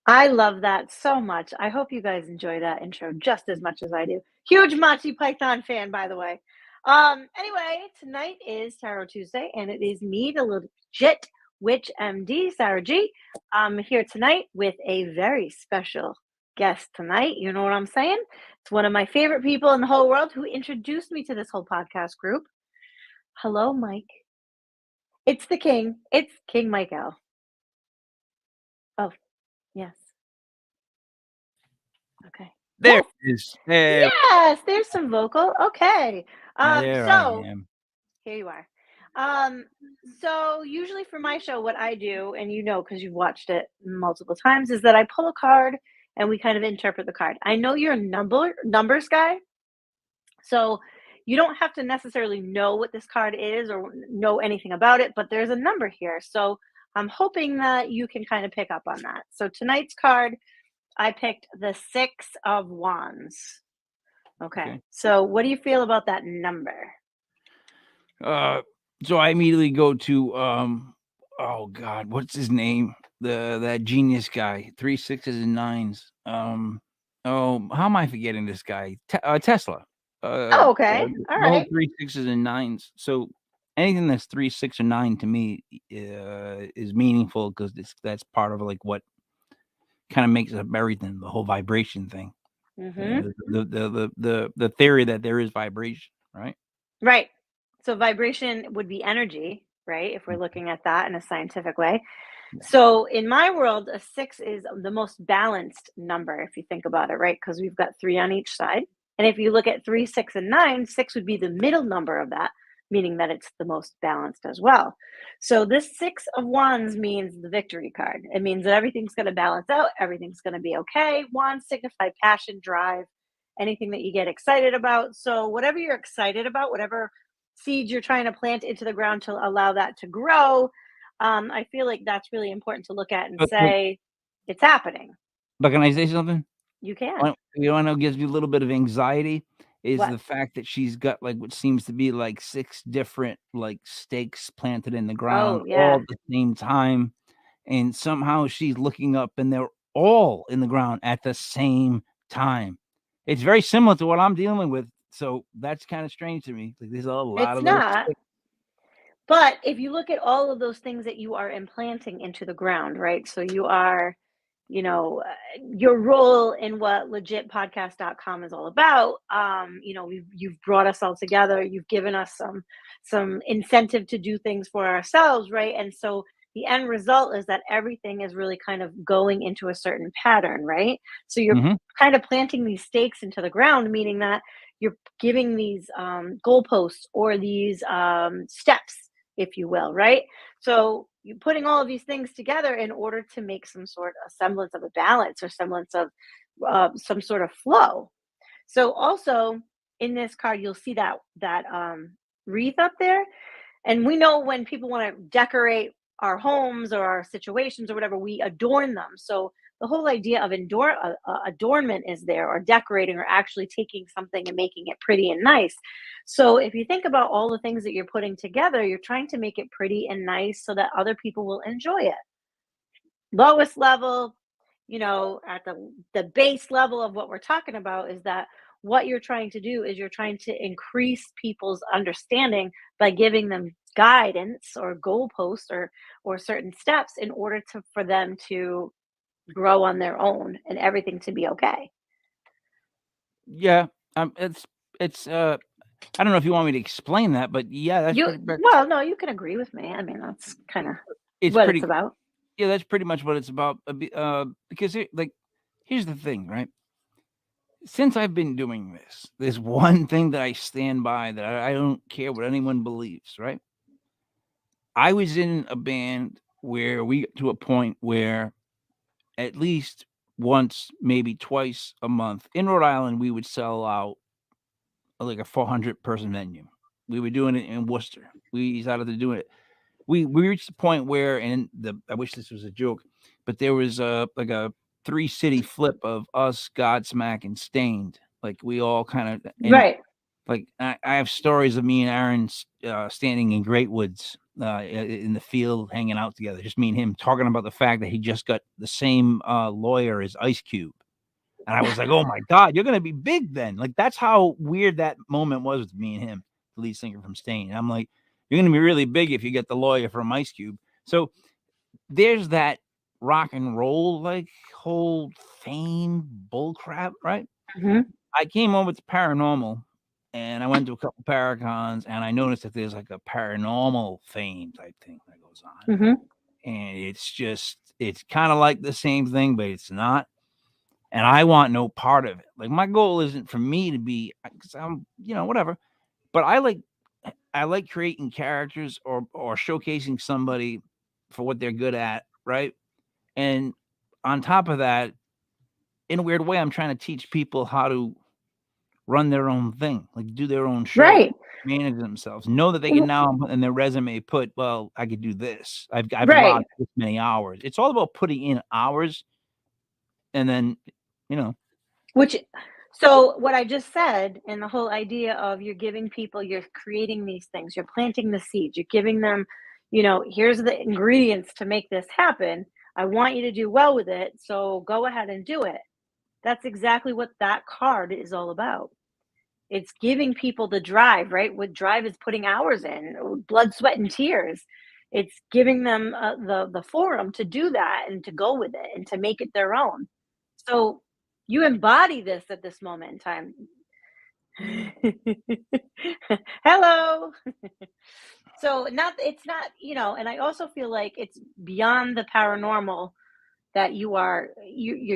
I love that so much. I hope you guys enjoy that intro just as much as I do. Huge Monty Python fan, by the way. Anyway, tonight is Tarot Tuesday, and it is me, the legit witch MD, Sarah G. I'm here tonight with a very special guest tonight. You know what I'm saying? It's one of my favorite people in the whole world who introduced me to this whole podcast group. Hello, Mike. It's the king. It's King Michael. Oh, yes. Okay. There Yes. it is. There, Yes, there's some vocal. Okay. there I So am. here you are. Um, so usually for my show, what I do, and you know because you've watched it multiple times, is that I pull a card and we kind of interpret the card. I know you're a numbers guy, so you don't have to necessarily know what this card is or know anything about it, but there's a number here. So I'm hoping that you can kind of pick up on that. So tonight's card, I picked the Six of Wands. Okay. Okay. So what do you feel about that number? So I immediately go to oh God, what's his name? That genius guy, 3 6s and 9s. Oh, how am I forgetting this guy? Tesla. Oh, okay. All The whole right. 3 6s and 9s. So anything that's 3, 6, or 9 to me is meaningful because that's part of like what kind of makes up everything, the whole vibration thing. Mm-hmm. The theory that there is vibration, right? Right. So vibration would be energy, right? If we're Mm, looking at that in a scientific way. yeah. So in my world, a six is the most balanced number, if you think about it, right? Because we've got three on each side. And if you look at three, six, and nine, six would be the middle number of that, meaning that it's the most balanced as well. So this Six of Wands means the victory card. It means that everything's going to balance out, everything's going to be okay. Wands signify passion, drive, anything that you get excited about. So whatever you're excited about, whatever seeds you're trying to plant into the ground to allow that to grow, I feel like that's really important to look at and But say, it's happening. can I say something? You can. I know gives me a little bit of anxiety is What? the fact that she's got, like, what seems to be, like, 6 different, like, stakes planted in the ground Oh, all yeah. at the same time, and somehow she's looking up, and they're all in the ground at the same time. It's very similar to what I'm dealing with, so that's kinda strange to me. Like, there's a lot It's of those not. sticks. But if you look at all of those things that you are implanting into the ground, right? So you are, your role in what legitpodcast.com is all about. You've brought us all together. You've given us some incentive to do things for ourselves, right? And so the end result is that everything is really kind of going into a certain pattern, right? So you're Mhm. kind of planting these stakes into the ground, meaning that you're giving these goalposts or these steps, if you will, right? So you're putting all of these things together in order to make some sort of semblance of a balance or semblance of some sort of flow. So also in this card, you'll see that wreath up there, and we know when people want to decorate our homes or our situations or whatever, we adorn them. So the whole idea of adornment is there, or decorating, or actually taking something and making it pretty and nice. So if you think about all the things that you're putting together, you're trying to make it pretty and nice so that other people will enjoy it. Lowest level, at the base level of what we're talking about is that what you're trying to do is you're trying to increase people's understanding by giving them guidance or goalposts or certain steps in order to for them to grow on their own and everything to be okay. Yeah, it's, I don't know if you want me to explain that, but yeah, that's You pretty much well, no, you can agree with me. I mean, that's kind of it's what it's pretty about. yeah, that's pretty much what it's about, because here's the thing, right? Since I've been doing this, there's one thing that I stand by that I don't care what anyone believes, right? I was in a band where we got to a point where at least once, maybe twice a month in Rhode Island, we would sell out like a 400-person venue. We were doing it in Worcester. We decided to do it. We reached the point where, and I wish this was a joke, but there was a 3-city flip of us, Godsmack, and Stained. Like we all kind of, and Right. like I have stories of me and Aaron standing in Great Woods in the field hanging out together, just me and him talking about the fact that he just got the same lawyer as Ice Cube. And I was like, oh my God, you're going to be big then. Like, that's how weird that moment was with me and him, the lead singer from Stain. And I'm like, you're going to be really big if you get the lawyer from Ice Cube. So there's that rock and roll, like, whole fame bullcrap, right? Mm-hmm. I came over to paranormal and I went to a couple Paracons and I noticed that there's like a paranormal fame type thing that goes on. Mm-hmm. And it's kind of like the same thing, but it's not. And I want no part of it. Like, my goal isn't for me to be, because I'm, whatever. But I like creating characters or showcasing somebody for what they're good at, right? And on top of that, in a weird way, I'm trying to teach people how to run their own thing, like do their own show, Right. manage themselves, know that they can now in their resume put, well, I could do this. I've Right. logged this many hours. It's all about putting in hours, and then So what I just said, and the whole idea of you're giving people, you're creating these things, you're planting the seeds, you're giving them, here's the ingredients to make this happen. I want you to do well with it, so go ahead and do it. That's exactly what that card is all about. It's giving people the drive, right? What drive is putting hours in, blood, sweat, and tears. It's giving them the forum to do that and to go with it and to make it their own. So you embody this at this moment in time. Hello. So it's not, and I also feel like it's beyond the paranormal that you're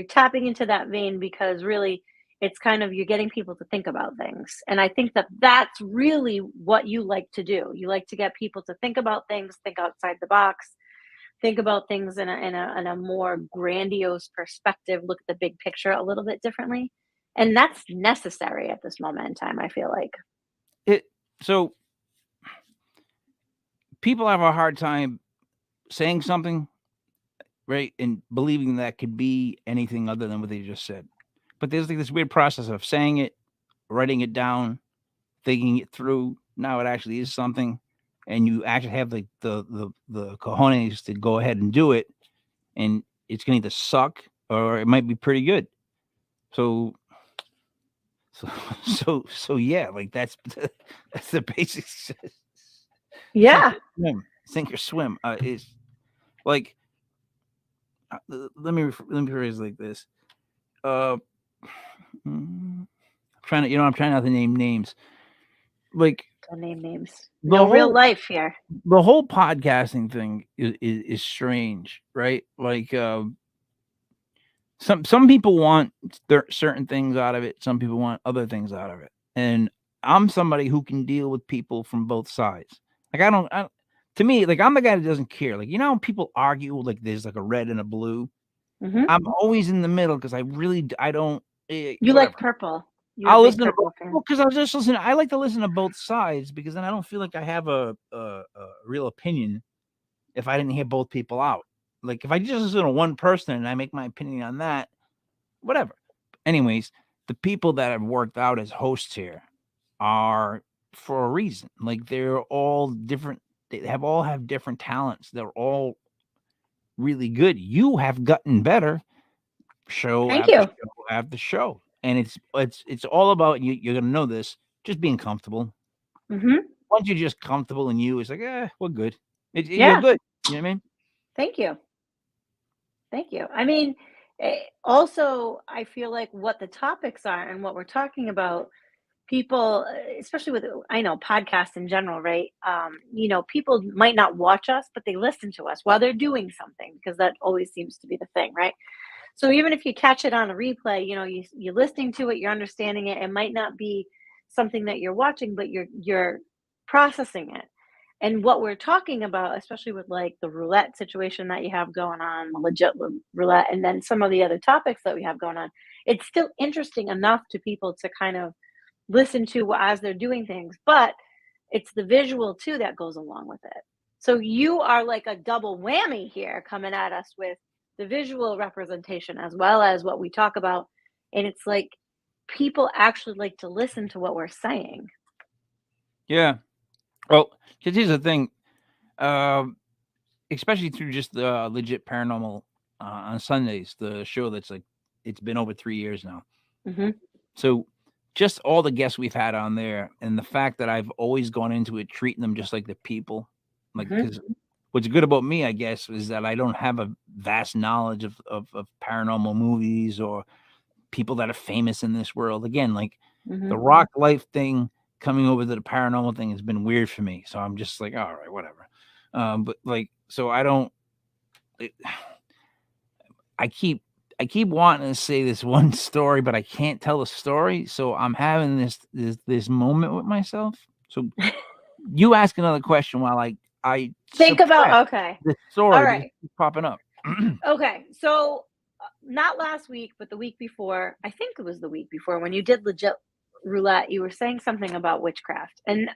tapping into that vein, because really it's kind of, you're getting people to think about things. And I think that that's really what you like to do. You like to get people to think about things, think outside the box, think about things in a more grandiose perspective, look at the big picture a little bit differently. And that's necessary at this moment in time, I feel like. So people have a hard time saying something, right, and believing that could be anything other than what they just said. But there's like this weird process of saying it, writing it down, thinking it through. Now it actually is something, and you actually have like the cojones to go ahead and do it, and it's gonna either suck or it might be pretty good. So yeah, like that's the basics. Yeah. Sink or swim. Is like let me phrase like this. I'm trying not to name names. Like, Don't name names. No real life here. The whole podcasting thing is strange, right? Like, some people want certain things out of it. Some people want other things out of it. And I'm somebody who can deal with people from both sides. Like, to me, like, I'm the guy that doesn't care. Like, people argue like there's like a red and a blue. Mm-hmm. I'm always in the middle because I don't. You like purple. I'll listen to because I just listen. I like to listen to both sides because then I don't feel like I have a real opinion if I didn't hear both people out. Like, if I just listen to one person and I make my opinion on that, whatever. Anyways, the people that have worked out as hosts here are for a reason. Like, they're all different. They all have different talents. They're all really good. You have gotten better show after show. And it's all about you're gonna know this, just being comfortable. Mm-hmm. Once you're just comfortable in you, it's like, we're good. You're good. You know what I mean? Thank you. I mean, also, I feel like what the topics are and what we're talking about, people, especially with, I know, podcasts in general, right? People might not watch us, but they listen to us while they're doing something, because that always seems to be the thing, right? So even if you catch it on a replay, you're listening to it, you're understanding it. It might not be something that you're watching, but you're processing it. And what we're talking about, especially with like the roulette situation that you have going on, the legit roulette, and then some of the other topics that we have going on, it's still interesting enough to people to kind of listen to as they're doing things. But it's the visual too that goes along with it. So you are like a double whammy here, coming at us with the visual representation as well as what we talk about. And it's like people actually like to listen to what we're saying. Yeah. Well, because here's the thing. Um, especially through just the legit paranormal on Sundays, the show that's like it's been over 3 years now. Hmm. So just all the guests we've had on there, and the fact that I've always gone into it treating them just like the people, like Hmm. because what's good about me, I guess, is that I don't have a vast knowledge of paranormal movies or people that are famous in this world. Again, like Hmm. the rock life thing coming over to the paranormal thing has been weird for me. So I'm just like, all right, whatever. But like, so I don't. It, I keep wanting to say this one story, but I can't tell the story. So I'm having this moment with myself. So you ask another question while I Think suppress about, okay. the All story because right. it keeps popping up. Okay. So, not last week, but the week before, I think it was the week before when you did legit roulette, you were saying something about witchcraft. And,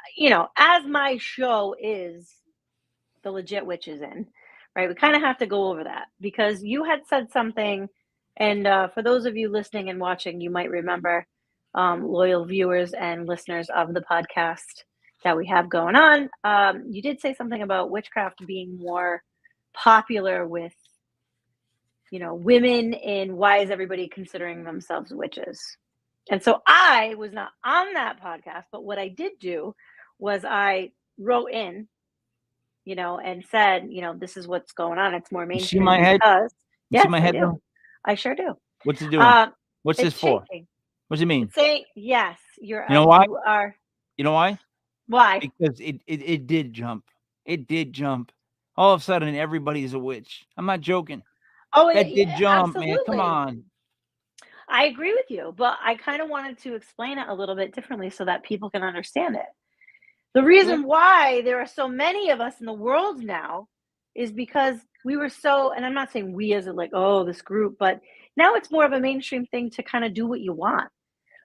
as my show is the legit witches in, right? We kind of have to go over that because you had said something. And for those of you listening and watching, you might remember, loyal viewers and listeners of the podcast that we have going on. You did say something about witchcraft being more popular with, women, and why is everybody considering themselves witches? And so I was not on that podcast, but what I did do was I wrote in, and said, this is what's going on. It's more You see mainstream my head? because, You see yes, my I head do. though? I sure do. What's it doing? Um, What's this it's for? shaking. What does it mean? It's saying, yes, You know why? you are. You know why? Why? Because it did jump. It did jump. All of a sudden, everybody's a witch. I'm not joking. Oh, That yeah, did jump, man. Come absolutely. on. I agree with you, but I kind of wanted to explain it a little bit differently so that people can understand it. The Yeah. reason why there are so many of us in the world now is because we were so, and I'm not saying we as a like, oh, this group, but now it's more of a mainstream thing to kind of do what you want.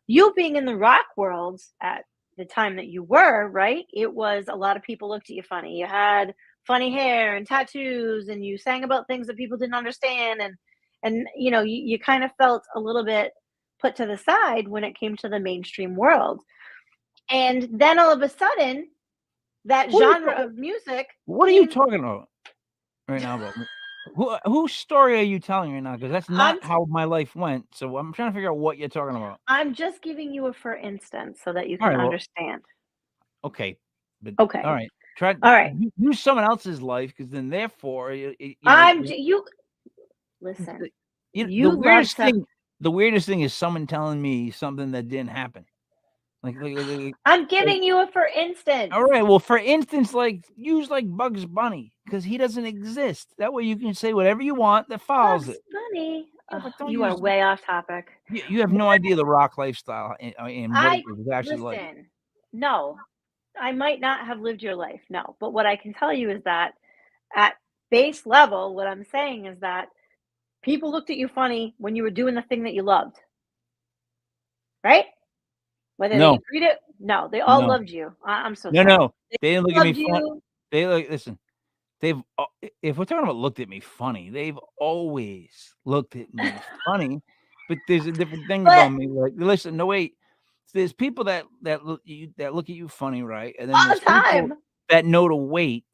You being in the rock world at the time that you were, right? It was a lot of people looked at you funny. You had funny hair and tattoos, and you sang about things that people didn't understand, and you kind of felt a little bit put to the side when it came to the mainstream world. And then all of a sudden, that What are you genre talking? of music What are you came. talking about right now? About whose story are you telling right now? Because that's not I'm how my life went. So I'm trying to figure out what you're talking about. I'm just giving you a for instance so that you All can right. Well, understand. okay. But all Okay. right. Try All right. use someone else's life because then therefore You it's listen. the You love weirdest to. thing. The weirdest thing is someone telling me something that didn't happen. Like, I'm like giving you a for instance. all right. Well, for instance, like use like Bugs Bunny because he doesn't exist. That way you can say whatever you want that follows Bugs it. Bunny. Yeah, but don't You are use. way off topic. You have no idea the rock lifestyle and what it I was actually like. listen. No, I might not have lived your life. No, but what I can tell you is that at base level, what I'm saying is that people looked at you funny when you were doing the thing that you loved, right? Whether they No, agreed it, no, they all no, loved you. I'm so no, sorry. no. They They didn't look at me loved fun. you. They like listen. They've if we're talking about looked at me funny, they've always looked at me funny. But there's a different thing But about me. Like, listen, no wait. There's people that look at you funny, right? And then all there's the people time. that know to wait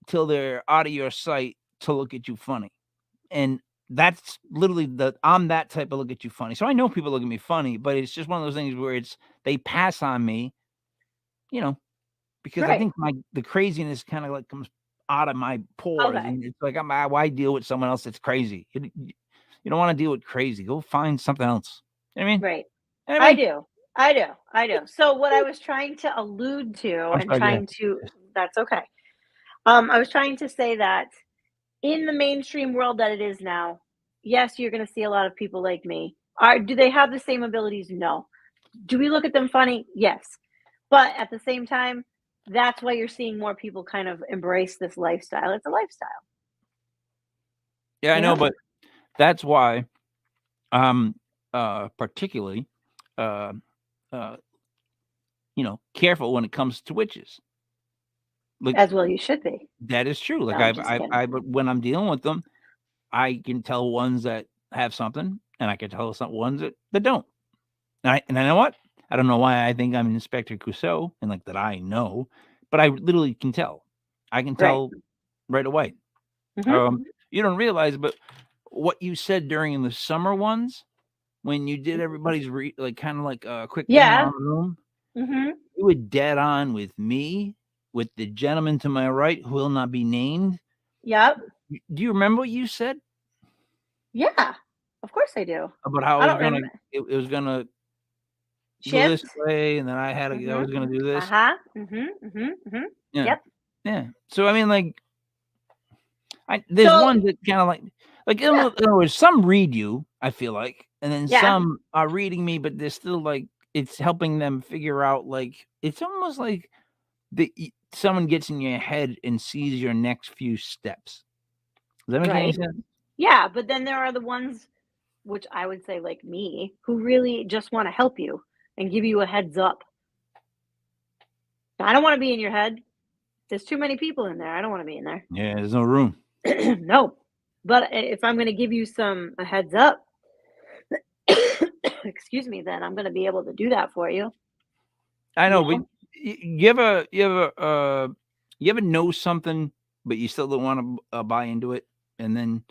till they're out of your sight to look at you funny. And that's literally I'm that type of look at you funny. So I know people look at me funny, but it's just one of those things where they pass on me, you know, because I Right. think the craziness kind of like comes out of my pores, Okay. and it's like why deal with someone else that's crazy? You don't want to deal with crazy. Go find something else. You know what I mean? Right. I Anyway, do. I do. I do. So what I was trying to allude to I'm and sorry. trying to that's okay. I was trying to say that in the mainstream world that it is now, yes, you're going to see a lot of people like me. Do they have the same abilities? No. Do we look at them funny? Yes. But at the same time, that's why you're seeing more people kind of embrace this lifestyle. It's a lifestyle, Yeah, I you know, know? but that's why I'm particularly uh, uh, careful when it comes to witches. Like As well you should be. that is true. No, Like I'm just kidding. but when I'm dealing with them, I can tell ones that have something, and I can tell some ones that don't. And I know what? I don't know why I think I'm Inspector Clouseau and like that I know, but I literally can tell. I can Right. tell right away. Mhm. You don't realize, but what you said during the summer ones, when you did everybody's like kind of like a quick thing Yeah. around the room, Mhm. you were dead on with me, with the gentleman to my right who will not be named. Yep. Do you remember what you said Yeah. Of course I do. about how I don't remember. it was gonna go this Shift. way, and then I Mhm. was gonna do this? Uh-huh. Mhm. Mhm. Mhm. Yeah, Yep. yeah. So I mean, like, there's So, ones that kind of like in yeah. other words, some read you, I feel like, and then Yeah. some are reading me, but they're still like it's helping them figure out. Like it's almost like someone gets in your head and sees your next few steps. Does that make any Right. sense? Yeah, but then there are the ones, which I would say like me, who really just wanna help you and give you a heads up. I don't wanna be in your head. There's too many people in there. I don't wanna be in there. Yeah, there's no room. No. But if I'm gonna give you a heads up, excuse me, then I'm gonna be able to do that for you, I you know, but know? you ever know something, but you still don't want to buy into it, and then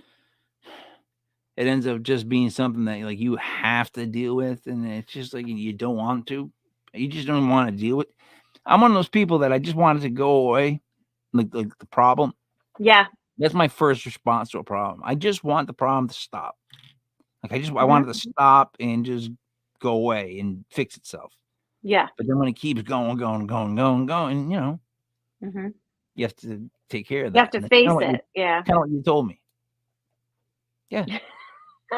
it ends up just being something that like you have to deal with, and it's just like you don't want to. You just don't want to deal with. I'm one of those people that I just wanted to go away, like the problem. Yeah. That's my first response to a problem. I just want the problem to stop. Like I want Mhm. it to stop and just go away and fix itself. Yeah. But then when it keeps going, Mhm. you have to take care of You have that. to And that's face it. Yeah. kinda what you told me. Yeah.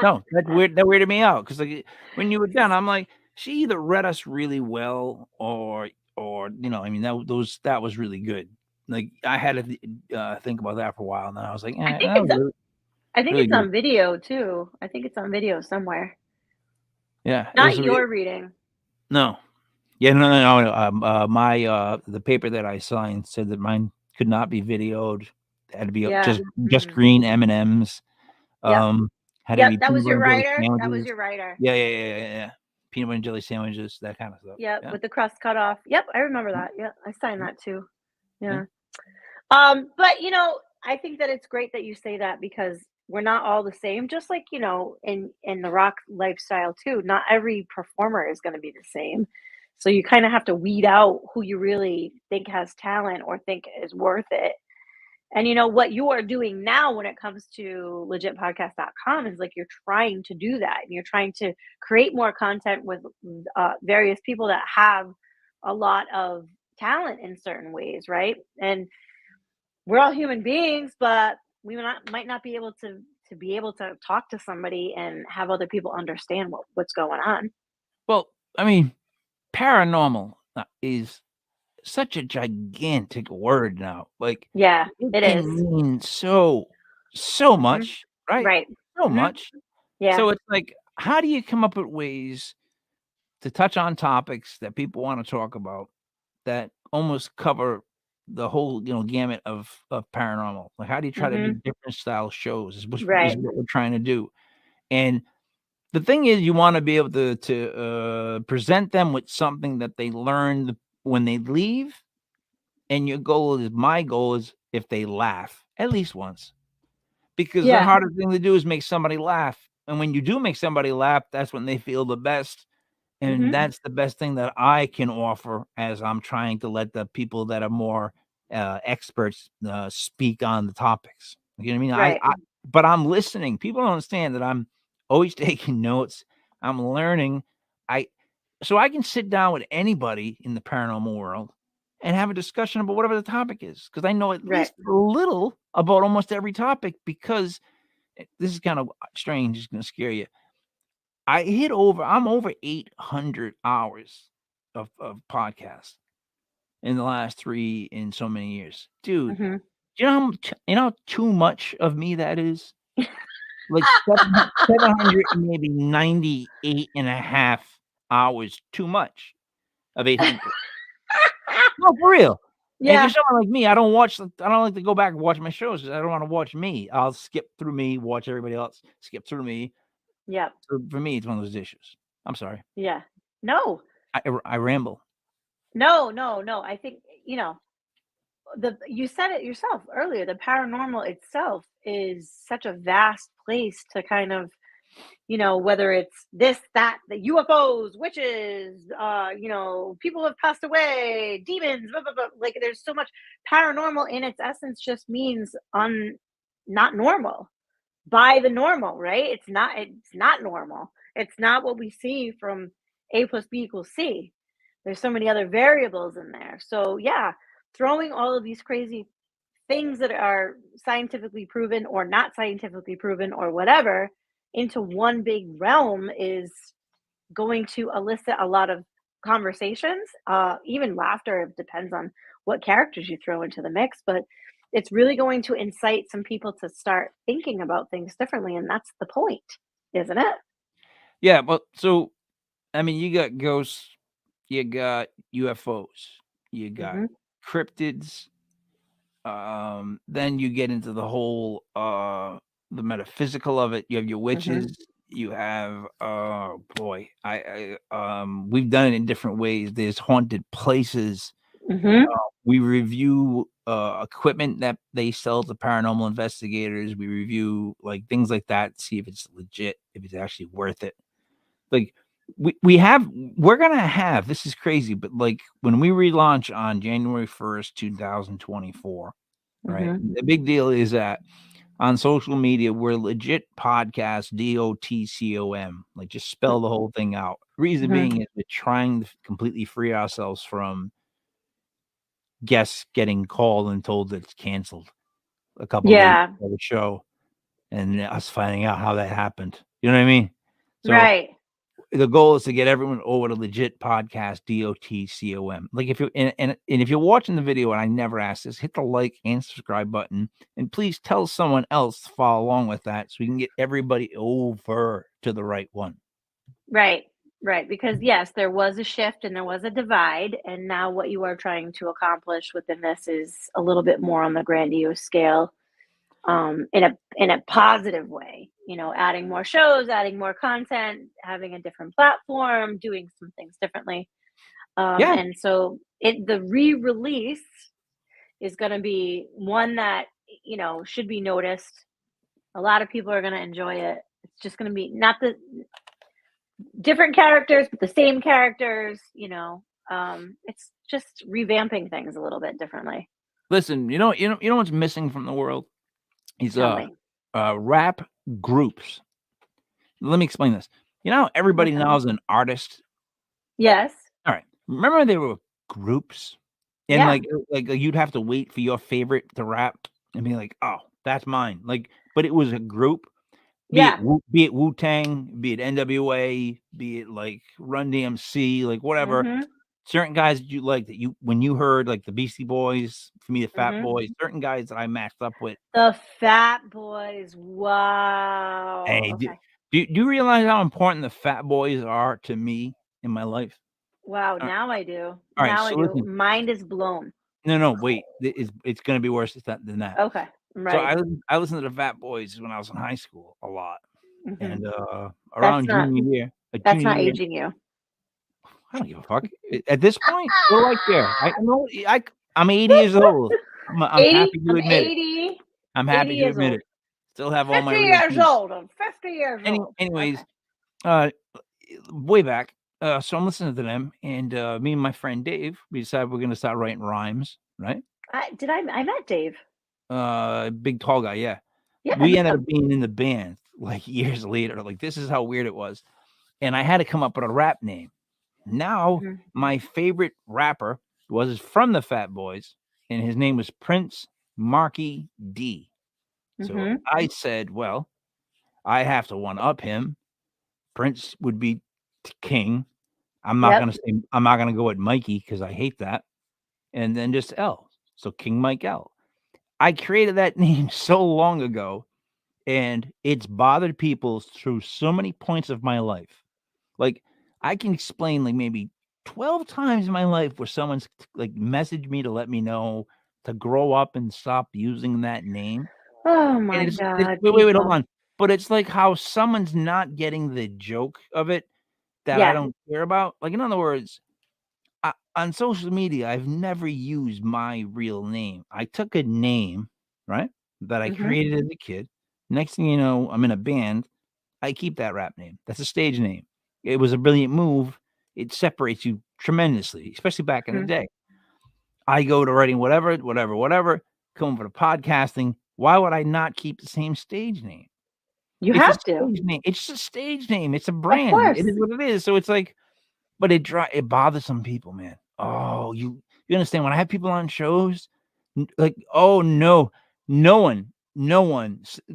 No, that's weird that weirded me out because like, when you were done, I'm like, she either read us really well or, I mean, that was really good. Like, I had to think about that for a while, and then I was like, I think that was it's really, I think really it's good. on video too. I think it's on video somewhere. Yeah, it was Not your reading. no. Yeah, no, my, the paper that I signed said that mine could not be videoed. It had to be, Yeah. just Mhm. green M&Ms. Yep. Um, had to Yep, be that peanut was butter your and jelly writer. That was sandwiches. your writer. Yeah. Peanut butter and jelly sandwiches, that kinda stuff. Yep, Yeah. with the crust cut off. Yep, I remember Mm, that. Yep, I signed mm, that too. yeah. Yeah. But I think that it's great that you say that because we're not all the same. Just like in the rock lifestyle too. Not every performer is going to be the same. So you kind of have to weed out who you really think has talent or think is worth it. And what you are doing now when it comes to legitpodcast.com is like you're trying to do that and you're trying to create more content with various people that have a lot of talent in certain ways, right? And we're all human beings, but we might not be able to talk to somebody and have other people understand what's going on. Well, I mean, paranormal, is such a gigantic word now. Like, Yeah, it it is. can mean so Mhm. much, right? Right. So Mhm. much. Yeah. So it's like, how do you come up with ways to touch on topics that people wanna talk about that almost cover the whole, gamut of paranormal? Like, how do you try to do Mhm. different style shows is Right. what we're trying to do. And the thing is you wanna be able to, present them with something that they learned when they leave, and my goal is if they laugh at least once, because the Yeah. hardest thing to do is make somebody laugh, and when you do make somebody laugh, that's when they feel the best. And Mhm. that's the best thing that I can offer as I'm trying to let the people that are more, experts, speak on the topics. You know what I mean? Right. But I'm listening. People don't understand that I'm always taking notes. I'm learning. I So I can sit down with anybody in the paranormal world and have a discussion about whatever the topic is, because I know at Right. least a little about almost every topic because this is kind of strange, it's gonna scare you. I'm over 800 hours of podcasts in the last 3 in so many years. Dude, Mhm. do you know how too much of me that is? Like 700 and maybe 98 and a half hours too much of 800. No, for real. And if you're Yeah. someone like me, I don't like to go back and watch my shows because I don't wanna watch me. I'll skip through me, watch everybody else, skip through me. Yep. So for me, it's one of those issues. I'm sorry. Yeah. No. I ramble. No, no, no. I think, you said it yourself earlier, the paranormal itself is such a vast place to kind of, whether it's this, that, the UFOs, witches, people have passed away, demons, blah, blah, blah. Like there's so much paranormal in its essence just means not normal by the normal, right? It's not normal. It's not what we see from A plus B equals C. There's so many other variables in there. So yeah, throwing all of these crazy things that are scientifically proven or not scientifically proven or whatever into one big realm is going to elicit a lot of conversations, even laughter. It depends on what characters you throw into the mix, but it's really going to incite some people to start thinking about things differently, and that's the point, isn't it? Yeah, but so I mean, you got ghosts, you got UFOs, you got Hmm. cryptids. Then you get into the whole the metaphysical of it. You have your Hmm. witches. You have boy, we've done it in different ways. There's haunted places. Hmm. We review equipment that they sell to paranormal investigators. We review like things like that, see if it's legit, if it's actually worth it. Like we're gonna have, this is crazy, but like when we relaunch on January 1st, 2024, right? Hmm. The big deal is that on social media, we're legit podcast, DOTCOM. Like just spell the whole thing out. Reason Hmm. being is we're trying to completely free ourselves from guests getting called and told that it's canceled a couple of days Yeah. before the show and us finding out how that happened. You know what I mean? So Right. the goal is to get everyone over to legit podcast, DOTCOM. Like if you're and if you're watching the video, and I never ask this, hit the like and subscribe button, and please tell someone else to follow along with that so we can get everybody over to the right one. Right. Right. Because yes, there was a shift and there was a divide. And now what you are trying to accomplish within this is a little bit more on the grandiose scale, in a positive way, adding more shows, adding more content, having a different platform, doing some things differently. Yeah. And so the re-release is going to be one that, should be noticed. A lot of people are going to enjoy it. It's just going to be not the different characters, but the same characters. It's just revamping things a little bit differently. Listen, you know what's missing from the world? Is Tell me. rap groups. Let me explain this. You know how everybody Okay. now is an artist? Yes. All right. Remember there were groups? And Yeah. like you'd have to wait for your favorite to rap and be like, "Oh, that's mine." Like, but it was a group, Yeah. Be it Wu-Tang, be it NWA, be it like Run DMC, like whatever. Mhm. Certain guys that you like that you when you heard like the Beastie Boys, for me the Fat Mhm. Boys, certain guys that I matched up with. The Fat Boys. Wow. Hey, Okay. do you realize how important the Fat Boys are to me in my life? Wow, Uh, now I do. all right, Now I so do. listen. Mind is blown. No, wait. It's gonna be worse than that. Okay. I'm So ready. I listened to the Fat Boys when I was in high school a lot, Mhm. and, That's around not that's junior not year, aging you. I don't give a fuck. At this point, what do I care? I'm 80 years old. I'm 80? happy to I'm admit it. 80, I'm 80 happy to years admit old. it. Still have all my 50 real years teeth. old. I'm 50 years old. Okay. Anyways, uh, way back, so I'm listening to them, and, me and my friend Dave, we decided we're gonna start writing rhymes, right? I met Dave. Big tall guy, yeah. Yeah, I We met ended up him. being in the band, like, years later, like, this is how weird it was, and I had to come up with a rap name. Now, Mhm. my favorite rapper was from the Fat Boys, and his name was Prince Marky D. So Mhm. I said, "Well, I have to one up him. Prince would be king. Yep. I'm not gonna go with Mikey because I hate that, and then just L. So King Mike L." I created that name so long ago, and it's bothered people through so many points of my life. Like, I can explain, like, maybe 12 times in my life where someone's, like, messaged me to let me know to grow up and stop using that name, Oh and my it's god, wait, hold people. on. But it's like how someone's not getting the joke of it that I Yeah. don't care about. Like, in other words, on social media, I've never used my real name. I took a name, right, that I Mhm. created as a kid. Next thing you know, I'm in a band. I keep that rap name. That's a stage name. It was a brilliant move. It separates you tremendously, especially back in the Mhm. day. I go to writing whatever, come over to podcasting. Why would I not keep the same stage name? You It's a have to. stage name. It's a stage name. It's a Of brand. course. It is what it is. So it's like, but it bothers some people, man. Oh, you understand when I have people on shows, like, oh no, no one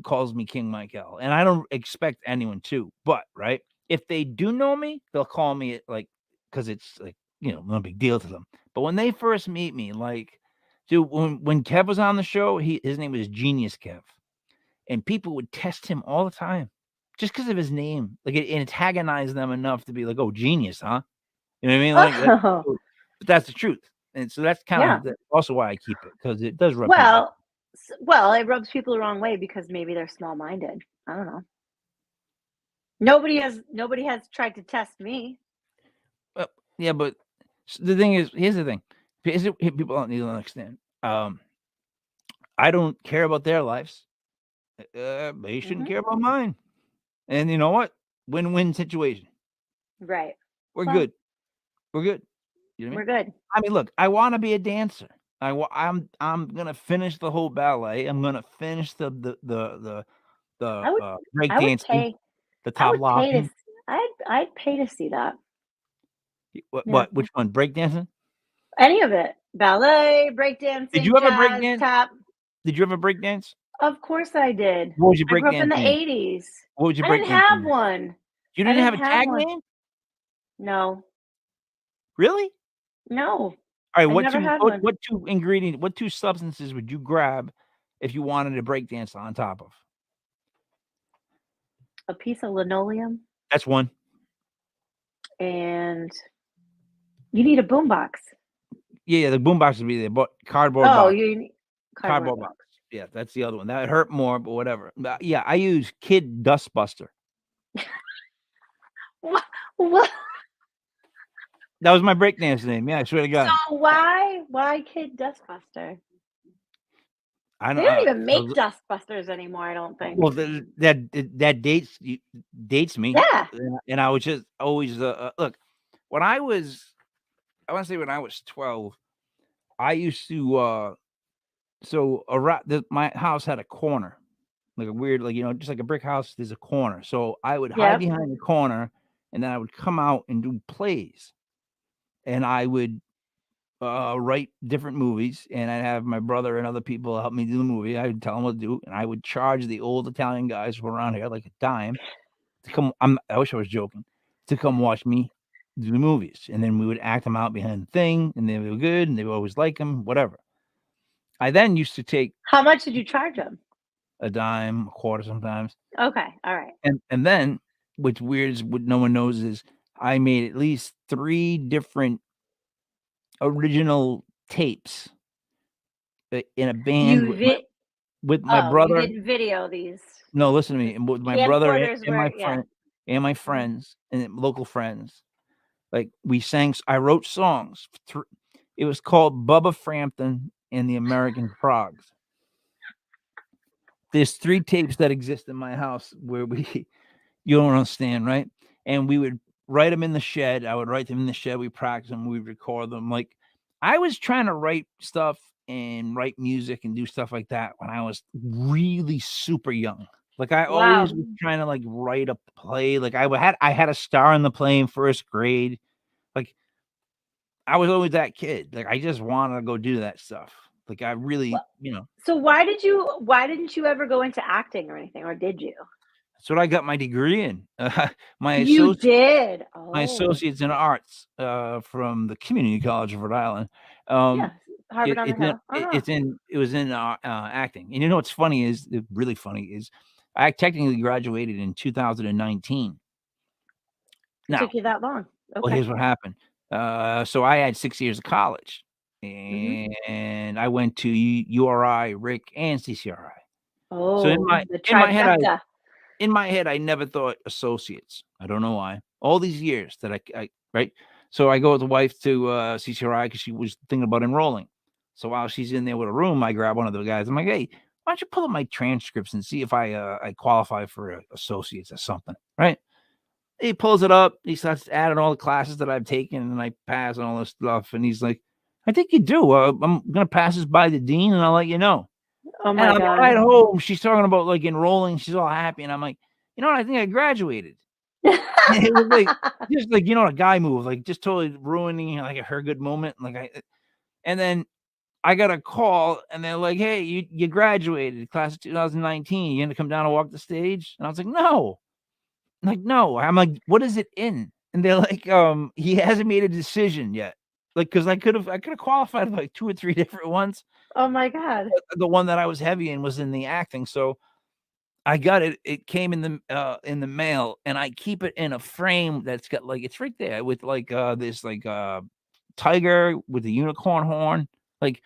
calls me King Michael, and I don't expect anyone to. But right, if they do know me, they'll call me it like because it's like no big deal to them. But when they first meet me, like, dude, when Kev was on the show, his name was Genius Kev, and people would test him all the time just because of his name. Like it antagonized them enough to be like, "Oh, genius, huh?" You know what I mean? Like that, Oh, but that's the truth, and so that's yeah. kind of also why I keep it because it does rub people. Well, well, it rubs people the wrong way because maybe they're small-minded. I don't know. Nobody has tried to test me. Well, yeah, but the thing is, here's the thing: people don't need to understand. I don't care about their lives. They shouldn't Mhm. care about mine. And you know what? Win-win situation. Right. We're Well, good. We're good. You know what I we're mean? good. I mean, look, I want to be a dancer. I'm gonna finish the whole ballet. I'm gonna finish I would break I would dancing, pay the I top would pay to locking. s I'd pay to see that. Yeah. What? Which one? Break dancing? Any of it. Ballet, Did breakdancing, you ever break jazz, dance? tap. Did you ever break dance? Of course I did. What was your I break grew up in dance the name? '80s. What was your I break didn't dance have name? one. You I didn't didn't have a have tag one. name? No. Really? No. All right, I never had one. what 2 substances would you grab if you wanted to break dance on top of? A piece of linoleum, That's one. and you need a boombox. Yeah, the boombox would be there, but cardboard Oh, box. you need cardboard Cardboard box. box. Yeah, that's the other one. That hurt more, but whatever. But, yeah, I use Kid Dustbuster. What what? That was my breakdance name. Yeah, I swear to God. So why Kid Dustbuster? I They don't don't even make so dustbusters anymore, I don't think. well, that dates me, Yeah. and I was just always, look, when I wanna say when I was 12, I used to, so around my house had a corner, like a weird, like, just like a brick house, there's a corner, so I would hide Yep. behind the corner, and then I would come out and do plays, and I would write different movies, and I'd have my brother and other people help me do the movie. I would tell them what to do, and I would charge the old Italian guys from around here like a dime to come. I wish I was joking to come watch me do the movies, and then we would act them out behind the thing, and they were good, and they would always like them, whatever. I then used to take How much did you charge them? a dime, a quarter sometimes, Okay, alright. and then what's weird is what no one knows is I made at least 3 different original tapes in a band You vi with my Oh, you brother. didn't video these. No, listen to me, Just and with my brother camcorders and were my yeah. Mhm. friends and local friends, like, we sang I wrote songs thr it was called Bubba Frampton and the American Frogs. There's 3 tapes that exist in my house where we you don't understand, right? And we would write them in the shed. I would write them in the shed. We practice them. We record them. Like, I was trying to write stuff and write music and do stuff like that when I was really super young. Like, I always Wow. was trying to like write a play. Like, I had a star in the play in first grade. Like, I was always that kid. Like, I just wanted to go do that stuff. Like, I really, Well, so why didn't you ever go into acting or anything, or did you? that's what I got my degree in. My You associate did? My Oh, associate's in arts, from the Community College of Rhode Island. yeah, Harvard on the Hill. Uh-huh. It was in, acting, and you know what's funny is really funny is I technically graduated in 2019. It Now, took you that long. well, Okay. here's what happened. So I had 6 years of college, Mhm. and I went to URI, Rick, and CCRI. So Oh, the in my head, trifecta. I never thought associates. I don't know why. All these years that I right? So I go with the wife to CCRI because she was thinking about enrolling. So while she's in there with a room, I grab one of the guys. I'm like, hey, why don't you pull up my transcripts and see if I qualify for associates or something, right? He pulls it up. He starts adding all the classes that I've taken and I pass and all this stuff. And he's like, I think you do. I'm gonna pass this by the dean and I'll let you know. Oh And my on the God. ride home, she's talking about like enrolling. She's all happy, and I'm like, you know what? I think I graduated. It was like just like a guy move, like just totally ruining like her good moment. And then I got a call, and they're like, "Hey, you graduated, class of 2019. You gonna come down and walk the stage?" And I was like, "No." I'm like, "No." I'm like, "What is it in?" And they're like, he hasn't made a decision yet. Like, because I could have qualified like 2 or 3 different ones. Oh my God. The one that I was heavy in was in the acting, so I got it. It came in the mail, and I keep it in a frame that's got like it's right there with like this like tiger with a unicorn horn. Like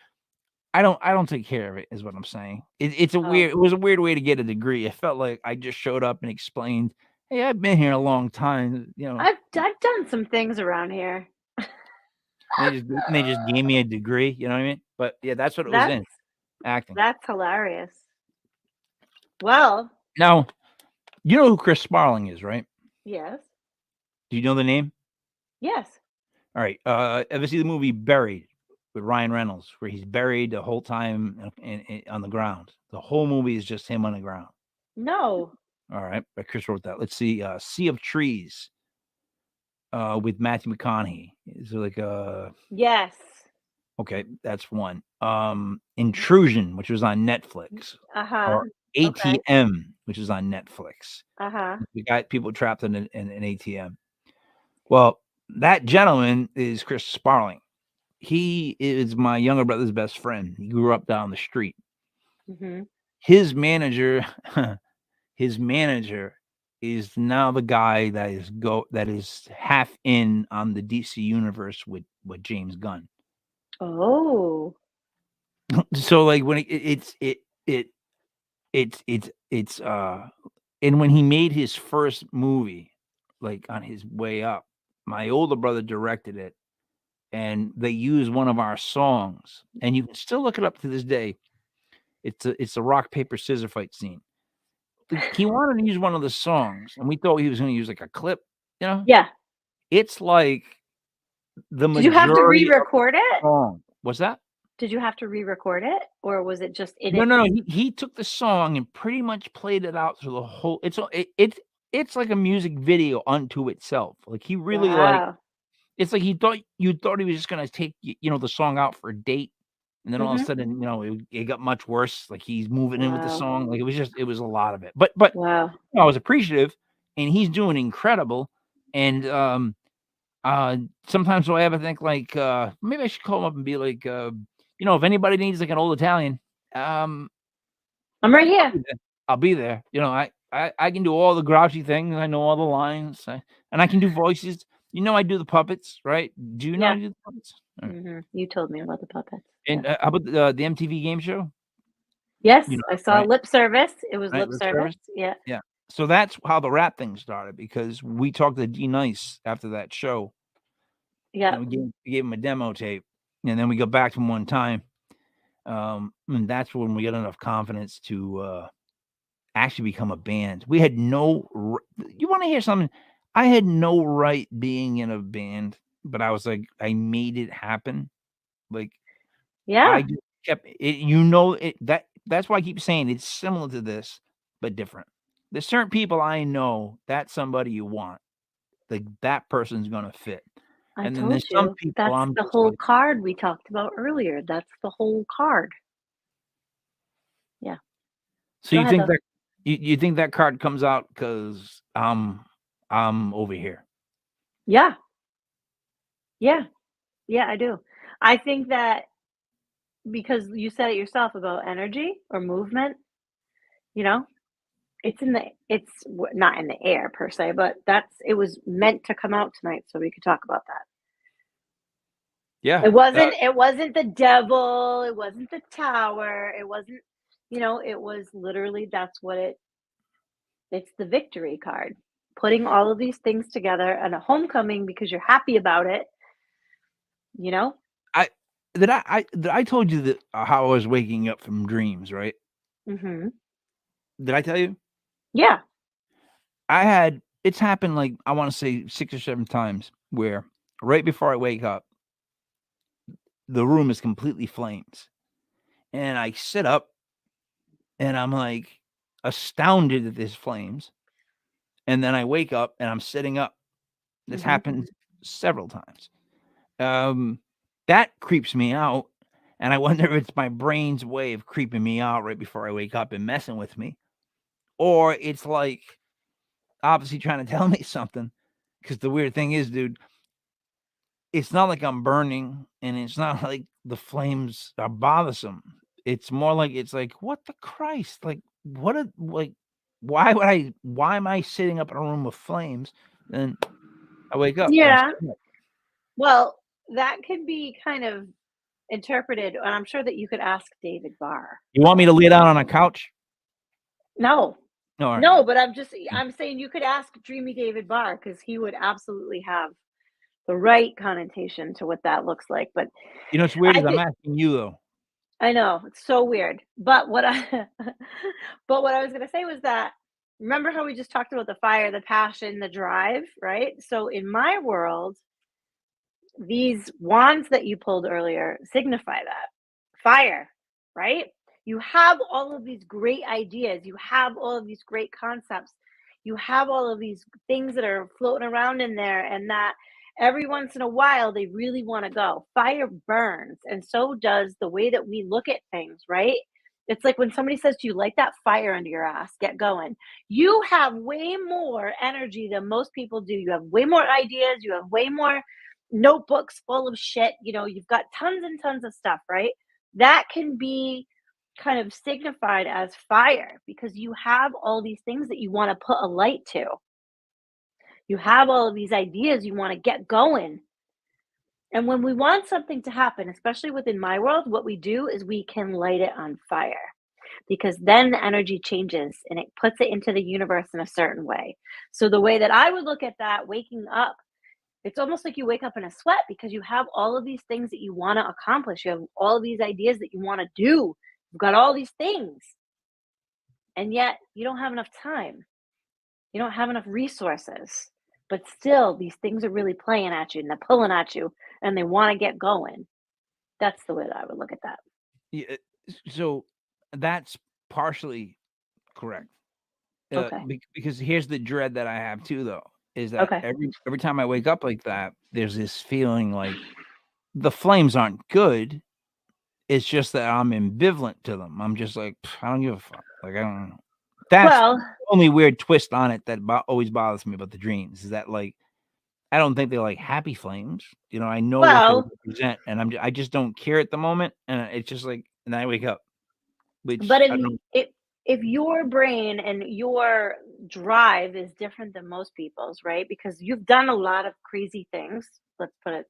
I don't take care of it, is what I'm saying. Oh, It was a weird way to get a degree. It felt like I just showed up and explained, hey, I've been here a long time, I've done some things around here. and they just gave me a degree, you know what I mean? But yeah, that's what it was That's in acting. that's hilarious. Well, Now, you know who Chris Sparling is, right? yes. Do you know the name? Yes. All right. Ever see the movie Buried with Ryan Reynolds, where he's buried the whole time on the ground? The whole movie is just him on the ground. No. All right. But Chris wrote that. Let's see. Sea of Trees with Matthew McConaughey. Is it like Yes. okay, that's one. Intrusion, which was on Netflix, Uh-huh. or Okay. ATM, which is on Netflix. Uh-huh. We got people trapped in an ATM. Well, that gentleman is Chris Sparling. He is my younger brother's best friend. He grew up down the street. Mhm. His manager, his manager is now the guy that is half in on the DC universe with James Gunn. Oh. So like when it's and when he made his first movie, like on his way up, my older brother directed it, and they used one of our songs, and you can still look it up to this day. It's a rock paper scissor fight scene. He wanted to use one of the songs, and we thought he was going to use like a clip. You know, Yeah. it's like the Did you have to majority of re-record the it? song. What's that? Did you have to re-record it or was it just in No, its no, no. He took the song and pretty much played it out through the whole. It's like a music video unto itself. Like he really like. Wow. It's like you thought he was just gonna take the song out for a date, and then all of a Mhm. sudden, it got much worse. Like he's moving in with the Wow. song. Like it was a lot of it. But Wow. I was appreciative, and he's doing incredible. And sometimes I ever think like maybe I should call him up and be like, if anybody needs like an old Italian, um, I'm right I'll here. be there. I'll be there. I can do all the grouchy things. I know all the lines, and I can do voices. I do the puppets, right? Do you know how Yeah. to do the puppets? All right. Mhm. You told me about the puppets. Yeah. And how about the MTV game show? Yes, I saw Right? lip service. It was Right, lip lip service. service? Yeah. Yeah. So that's how the rap thing started because we talked to D Nice after that show, Yeah. and we gave him a demo tape, and then we got back to him one time, and that's when we got enough confidence to actually become a band. We had no you wanna hear something? I had no right being in a band, but I was like, I made it happen. Like, I Yeah. just kept it that's why I keep saying it's similar to this, but different. There's certain people I know, that's somebody you want. Like, that person's gonna fit. I And then told there's some you. people That's I'm the just whole like, card we talked about earlier. That's the whole card. Yeah. so Go you ahead think though. you think that card comes out 'cause I'm over here? Yeah. Yeah. Yeah, I do. I think that because you said it yourself about energy or movement, you know, not in the air per se, but it was meant to come out tonight so we could talk about that. Yeah. It wasn't the devil, it wasn't the tower, it wasn't, it was literally it's the victory card. Putting all of these things together and a homecoming because you're happy about it you know? I did I told you that how I was waking up from dreams, right? Mhm. Did I tell you? Yeah. It's happened like I want to say 6 or 7 times where right before I wake up, the room is completely flames. And I sit up and I'm like astounded at these flames. And then I wake up and I'm sitting up. This Mhm. happened several times. Um, that creeps me out. And I wonder if it's my brain's way of creeping me out right before I wake up and messing with me. Or it's like obviously trying to tell me something. Because the weird thing is, dude, it's not like I'm burning and it's not like the flames are bothersome. It's more like it's like, what the Christ? Like, why am I sitting up in a room with flames? And I wake up and I'm Yeah. sitting up. Well, that could be kind of interpreted, and I'm sure that you could ask David Barr You want me to about lay this. down on a couch? No. No, all right. No, but I'm saying you could ask Dreamy David Barr because he would absolutely have the right connotation to what that looks like, but You know what's weird I is I'm think asking you though. I know, it's so weird, but what I but what I was gonna say was that remember how we just talked about the fire, the passion, the drive, right? So in my world, these wands that you pulled earlier signify that. Fire, right? You have all of these great ideas, you have all of these great concepts, you have all of these things that are floating around in there, and that every once in a while they really want to go. Fire burns, and so does the way that we look at things, right? It's like when somebody says to you, light that fire under your ass, get going. You have way more energy than most people do. You have way more ideas, you have way more notebooks full of shit, you've got tons and tons of stuff, right? That can be kind of signified as fire because you have all these things that you want to put a light to. You have all of these ideas you want to get going. And when we want something to happen, especially within my world, what we do is we can light it on fire because then the energy changes and it puts it into the universe in a certain way. So, the way that I would look at that, waking up, it's almost like you wake up in a sweat because you have all of these things that you want to accomplish. You have all of these ideas that you want to do. You've got all these things, and yet you don't have enough time. You don't have enough resources. But still, these things are really playing at you and they're pulling at you and they want to get going. That's the way that I would look at that. Yeah, so that's partially correct. Okay. Because here's the dread that I have too, though, is that Okay. every time I wake up like that, there's this feeling like the flames aren't good. It's just that I'm ambivalent to them. I'm just like, I don't give a fuck. Like I don't know. That's the Well, only weird twist on it that always bothers me about the dreams is that like I don't think they're like happy flames. I know what they well, represent, and I just don't care at the moment, and it's just like, and then I wake up, which but I don't know. if your brain and your drive is different than most people's, right? Because you've done a lot of crazy things, let's put it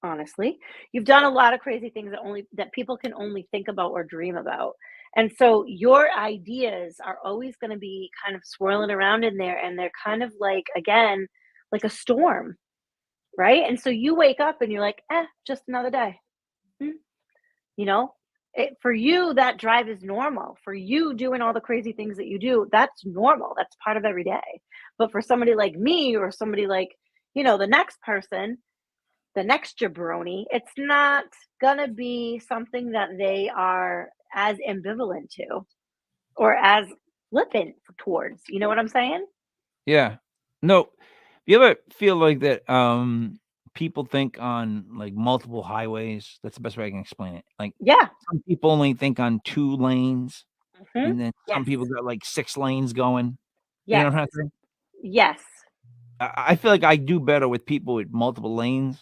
honestly. You've done a lot of crazy things that people can only think about or dream about. And so your ideas are always going to be kind of swirling around in there and they're kind of like again, like a storm, right? And so you wake up and you're like, just another day. Hmm, you know, for you, that drive is normal. For you doing all the crazy things that you do, that's normal. That's part of every day. But for somebody like me or somebody like, the next person, the next jabroni, it's not gonna be something that they are as ambivalent to or as flippant towards. You know what I'm saying? Yeah, no. You ever feel like that? People think on like multiple highways. That's the best way I can explain it. Like Yeah. some people only think on 2 lanes, Hmm. and then some Yes. people got like 6 lanes going. You know Yes. what I'm saying? Yes. I feel like I do better with people with multiple lanes.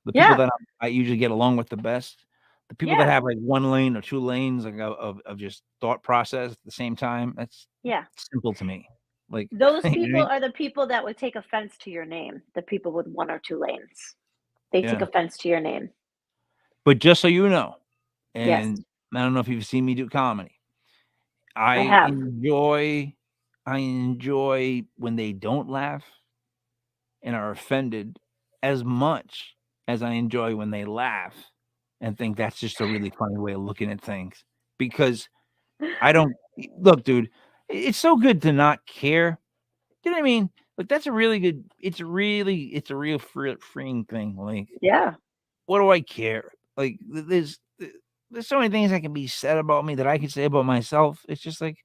The people Yeah. that I usually get along with the best. The people that Yeah. have like 1 lane or 2 lanes like of just thought process at the same time. That's Yeah. simple to me. Like Those you know what I people mean? are the people that would take offense to your name, the people with one or two lanes. They take Yeah. offense to your name. But just so you know, Yes, and I don't know if you've seen me do comedy. I I have. enjoy I enjoy when they don't laugh and are offended as much as I enjoy when they laugh and think that's just a really funny way of looking at things. Because I don't look, dude, it's so good to not care. You know what I mean? Like that's a really good. It's a real freeing thing. Like, Yeah. what do I care? Like, there's so many things that can be said about me that I can say about myself. It's just like,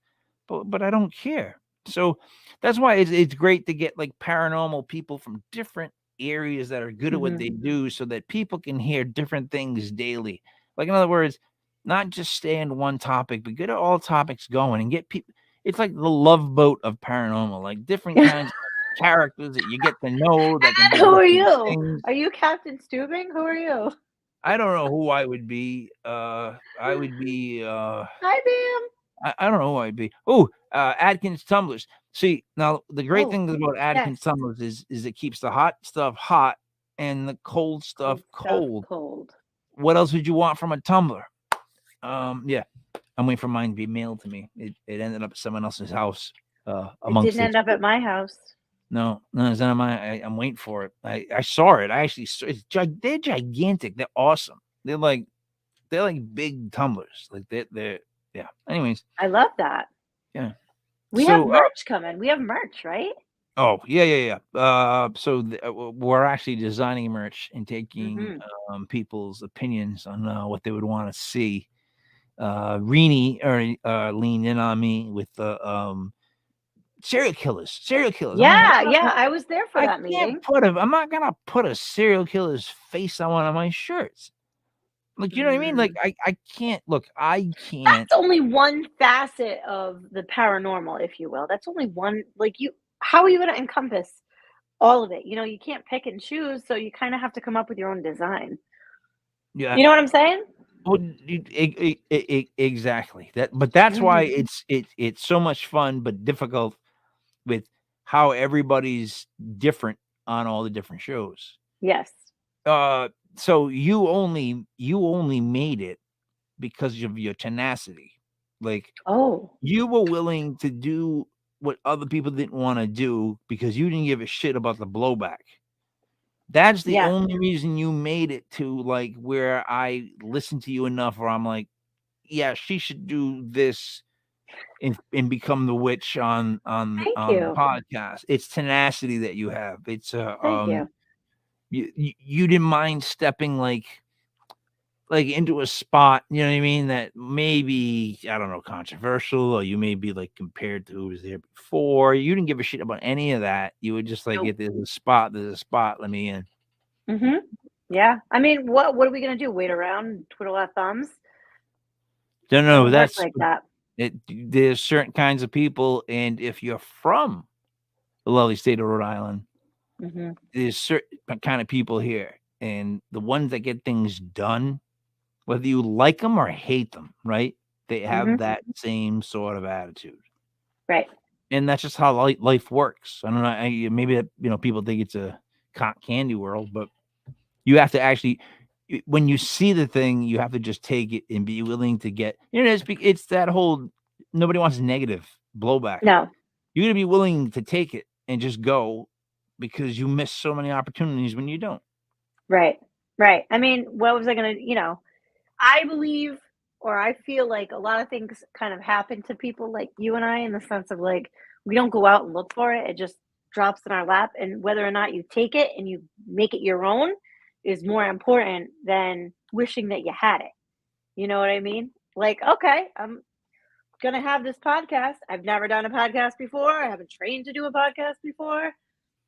but I don't care. So that's why it's great to get like paranormal people from different areas that are good at what they do, so that people can hear different things daily. Like in other words, not just stay in one topic, but get all topics going and get people. It's like the Love Boat of paranormal, like different kinds of characters that you get to know that can do Who are different you? things. Are you Captain Stubing? Who are you? I don't know who I would be. I would be. Hi, Bam. I don't know who I'd be. Oh, Atkins tumblers. See, now the great Oh, thing about Atkins yes. tumblers is it keeps the hot stuff hot and the cold stuff cold. Cold. What else would you want from a tumbler? Yeah, I'm waiting for mine to be mailed to me. It ended up at someone else's house. It Amongst didn't end up at my house. No, it's not mine. I'm waiting for it. I saw it. I actually saw it's they're gigantic. They're awesome. They're like big tumblers. Like they're yeah. Anyways, I love that. yeah. We have merch coming. We have merch, right? Oh yeah. So we're actually designing merch and taking people's opinions on what they would want to see. Rini leaned in on me with the serial killers. Yeah, I was there for that meeting. I'm not gonna put a serial killer's face on one of my shirts. Like, you know what I mean? Like, I can't look. I can't. That's only one facet of the paranormal, if you will. That's only one. Like, how are you going to encompass all of it? You know, you can't pick and choose, so you kind of have to come up with your own design. Yeah, you know what I'm saying? Well, exactly. But that's why it's so much fun, but difficult with how everybody's different on all the different shows. Yes. So you only made it because of your tenacity. Like, you were willing to do what other people didn't want to do because you didn't give a shit about the blowback. That's the only reason you made it to like where I listen to you enough where I'm like, yeah, she should do this and become the witch on the podcast. It's tenacity that you have. It's Thank you. You didn't mind stepping like into a spot, you know what I mean, that maybe, I don't know, controversial, or you may be like compared to who was there before. You didn't give a shit about any of that. You would just like, if there's a spot, let me in. Yeah. I mean, what are we gonna do? Wait around, twiddle our thumbs? Don't know. That's like that. There's certain kinds of people, and if you're from the lovely state of Rhode Island, there's certain kind of people here, and the ones that get things done, whether you like them or hate them, right? They have that same sort of attitude, right? And that's just how life works. I don't know. Maybe that, people think it's a cotton candy world, but you have to actually, when you see the thing, you have to just take it and be willing to get. It's that whole nobody wants negative blowback. No, you're gonna be willing to take it and just go because you miss so many opportunities when you don't. Right. I mean, what was I gonna? I believe, or I feel like a lot of things kind of happen to people like you and I, in the sense of like, we don't go out and look for it. It just drops in our lap. And whether or not you take it and you make it your own is more important than wishing that you had it. You know what I mean? Like, okay, I'm going to have this podcast. I've never done a podcast before. I haven't trained to do a podcast before.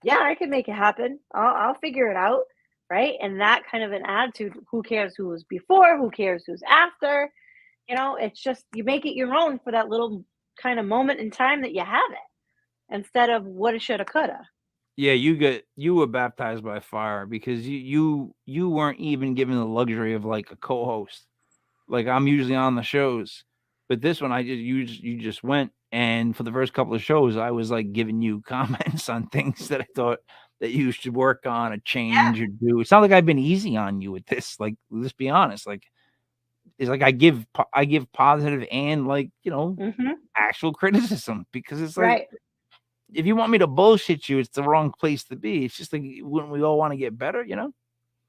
Yeah, I can make it happen. I'll figure it out. Right. And that kind of an attitude, who cares who was before, who cares who's after, it's just, you make it your own for that little kind of moment in time that you have it, instead of what it shoulda, coulda. Yeah, you were baptized by fire because you weren't even given the luxury of like a co-host. Like, I'm usually on the shows, but this one you just went, and for the first couple of shows I was like giving you comments on things that I thought that you should work on or change or do. It's not like I've been easy on you with this. Like, let's be honest. Like, it's like I give positive and like, actual criticism, because it's like, if you want me to bullshit you, it's the wrong place to be. It's just like, wouldn't we all want to get better,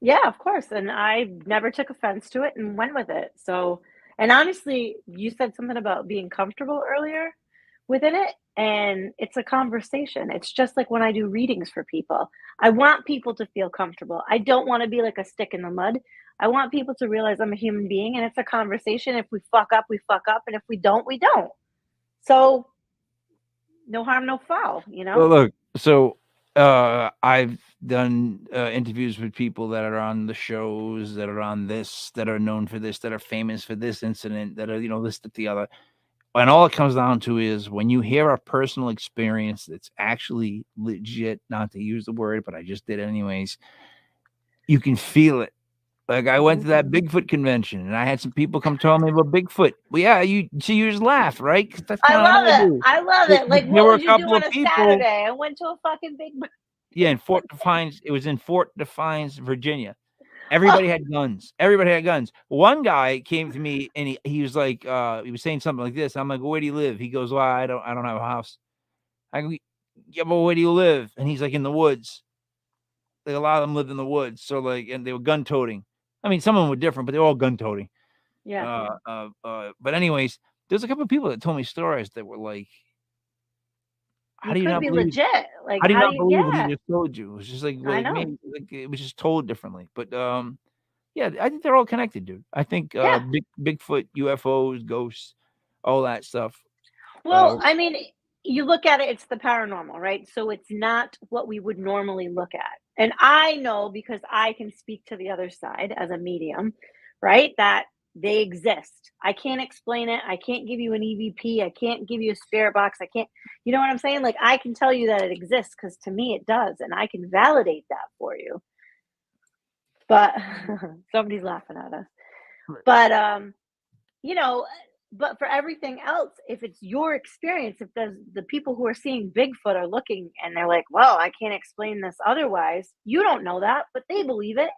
Yeah, of course, and I never took offense to it and went with it, so and honestly, you said something about being comfortable earlier within it, and it's a conversation. It's just like when I do readings for people. I want people to feel comfortable. I don't wanna be like a stick in the mud. I want people to realize I'm a human being, and it's a conversation. If we fuck up, and if we don't, we don't. So, no harm, no foul, you Well, know? look, so I've done interviews with people that are on the shows, that are on this, that are known for this, that are famous for this incident, that are, this, that, the other. And all it comes down to is when you hear a personal experience that's actually legit, not to use the word, but I just did anyways, you can feel it. Like I went Mhm. to that Bigfoot convention and I had some people come tell me about Bigfoot. Well, yeah, you just laugh, right? Because that's I kind of what love I it. do. I love But it. Like, there what were a would you do couple on of a people. Saturday? I went to a fucking Yeah, in Fort Bigfoot. Defiance. It was in Fort Defiance, Virginia. Oh, Everybody had guns. Everybody had guns. One guy came to me and he was like, he was saying something like this. I'm like, "Where do you live?" He goes, "Well, I don't have a house." I go, "Yeah, but where do you live?" And he's like, "In the woods." Like a lot of them lived in the woods. So like, and they were gun toting. I mean, some of them were different, but they were all gun toting. yeah. But anyways, there's a couple of people that told me stories that were like, "How You do you could not be believe? legit. Like, How do you how do not you believe what he yeah, just told you?" It was just I like know. maybe like it was just told differently. But yeah, I think they're all connected, dude. I think Yeah. Bigfoot, UFOs, ghosts, all that stuff. Uh, Well, I mean, you look at it, it's the paranormal, right? So it's not what we would normally look at. And I know because I can speak to the other side as a medium, right? That they exist. I can't explain it. I can't give you an EVP. I can't give you a spirit box. I can't, you know what I'm saying? Like, I can tell you that it exists because to me it does. And I can validate that for you. But somebody's laughing at us. But you know, but for everything else, if it's your experience, if the people who are seeing Bigfoot are looking and they're like, well, I can't explain this otherwise, you don't know that, but they believe it.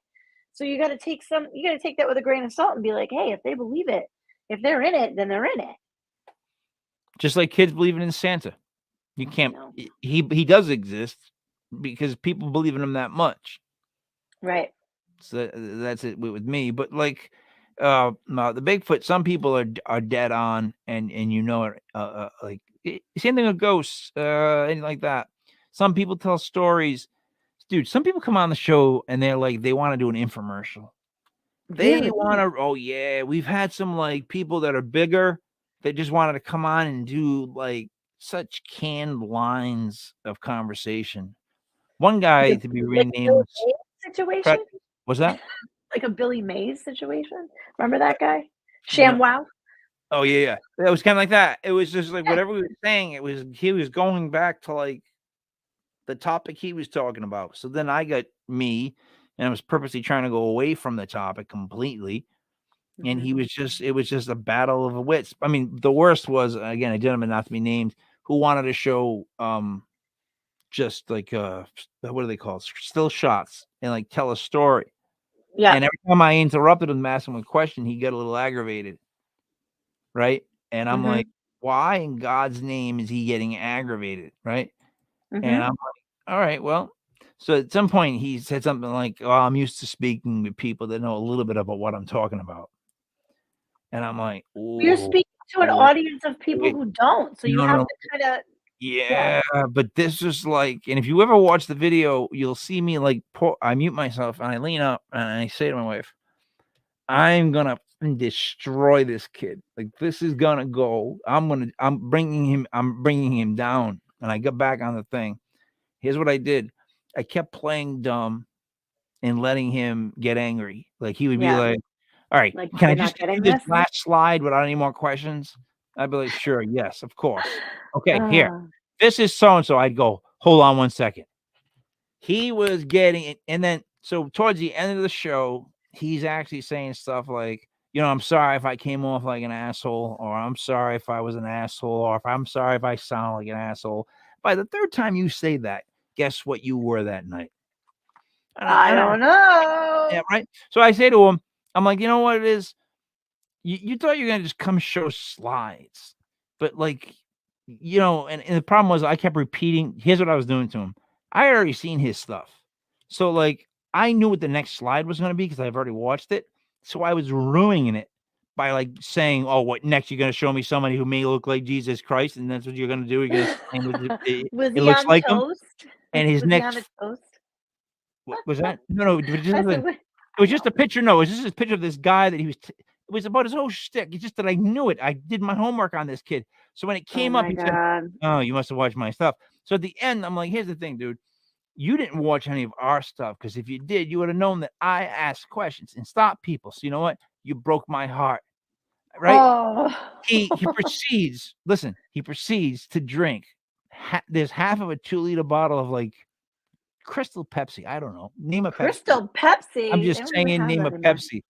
So you got to take that with a grain of salt and be like, hey, if they believe it, if they're in it, then they're in it. just like kids believing in Santa. You You can't. know, He does exist because people believe in him that much. right? So that's it with me. But like, no, the Bigfoot, some people are dead on, and it. Like same thing with ghosts, anything like that. Some people tell stories, dude. Some people come on the show and they're like they want to do an infomercial. They Really? want to. Oh yeah, we've had some like people that are bigger that just wanted to come on and do like such canned lines of conversation. One Like guy a to be like a Billy renamed. Mays situation? Was that? Like a Billy Mays situation? Remember that guy? No. ShamWow? Oh, yeah, yeah. It was kinda like that. It was just like Yeah. whatever we were saying, he was going back to, like, the topic he was talking about. So then I got me, and I was purposely trying to go away from the topic completely, and Hmm. it was just a battle of the wits. I mean, the worst was, again, a gentleman not to be named, who wanted to show, just like, what do they call it? Still shots and, like, tell a story. Yeah. And every time I interrupted him, asking him a question, he got a little aggravated. Right? And I'm Hmm. like, "Why in God's name is he getting aggravated?" Right? And Hmm. I'm like, "All right, well." So at some point he said something like, "Oh, I'm used to speaking with people that know a little bit about what I'm talking about." And I'm like, You're "Ooh, speaking to an oh, audience of people wait, who don't, so you no, have no, to kinda yeah. yeah, but this is like." And if you ever watch the video, you'll see me like I mute myself and I lean up and I say to my wife, I'm gonna destroy this kid. Like this is gonna go. I'm bringing him down. And I got back on the thing. Here's what I did. I kept playing dumb and letting him get angry. Like he would be Yeah, like, "All right, like, can I "You're just not get getting through this this?" last slide without any more questions?" I'd be like, "Sure, yes, of course." Okay, here. Uh, This is so and so. I'd go, hold on 1 second. He was getting it, and then so towards the end of the show, he's actually saying stuff like, "I'm sorry if I came off like an asshole, or I'm sorry if I was an asshole, or if I'm sorry if I sound like an asshole." By the third time you say that, guess what you were that night? I And I don't Yeah, know. right? So I say to him, I'm like, "You know what it is? You thought you were gonna just come show slides, but, like, and the problem was I kept repeating." Here's what I was doing to him. I already seen his stuff. So, like, I knew what the next slide was going to be because I've already watched it. So I was ruining it by like saying, "Oh, what next? You're going to show me somebody who may look like Jesus Christ, and that's what you're going to do. You're going to say Was it he looks on like him." toast? And his Was he on next a toast? what was that? No, it I said, was I just know. a picture. No, it was just a picture of this guy that he was. It was about his whole shtick. It's just that I knew it. I did my homework on this kid. So when it Oh came up, my he said, God. "Oh, you must have watched my stuff." So at the end, I'm like, "Here's the thing, dude. You didn't watch any of our stuff because if you did, you would have known that I asked questions and stopped people. So you know what? You broke my heart, right?" Oh. He proceeds. Listen, he proceeds to drink. There's half of a 2-liter bottle of like Crystal Pepsi. I don't know. Name a Pepsi. Crystal I'm Pepsi. They just don't even saying, have name that a anymore. Pepsi.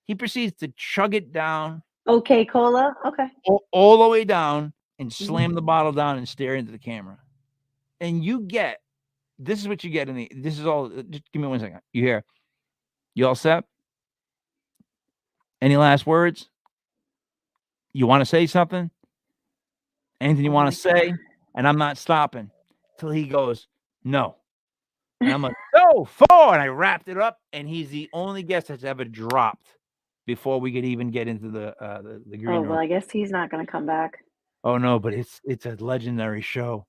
He proceeds to chug it down Okay, cola. Okay. all the way down and Mhm. slam the bottle down and stare into the camera. And you get this is what you get in the. This is all. Just give me 1 second. You hear? You all set? Any last words? You want to say something? Anything you Oh want my to God. say? And I'm not stopping till he goes, no. And I'm like, no, 4. And I wrapped it up. And he's the only guest that's ever dropped before we could even get into the green Oh, room. well, I guess he's not going to come back. Oh no, but it's a legendary show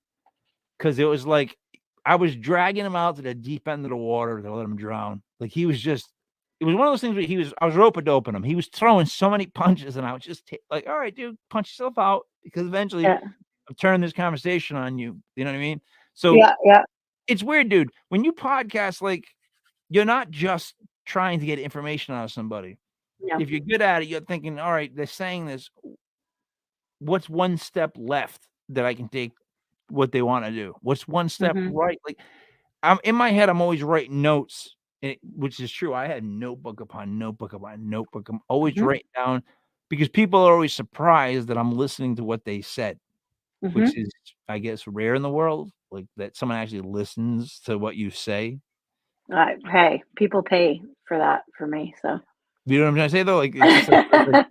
because it was like I was dragging him out to the deep end of the water to let him drown. Like he was just, it was one of those things where I was rope a doping him. He was throwing so many punches, and I was just like, all right, dude, punch yourself out because eventually Yeah. I'm turning this conversation on you. You know what I mean? So Yeah. Yeah. it's weird, dude. When you podcast, like you're not just trying to get information out of somebody. Yeah. If you're good at it, you're thinking, all right, they're saying this. What's one step left that I can take what they wanna do? What's one step Hmm. right? Like, I'm in my head, I'm always writing notes, which is true. I had notebook upon notebook upon notebook. I'm always Hmm. writing down because people are always surprised that I'm listening to what they said, Hmm. which is, I guess, rare in the world, like, that someone actually listens to what you say. Hey, people pay for that for me. So. You know what I'm trying to say, though? Like, it's just like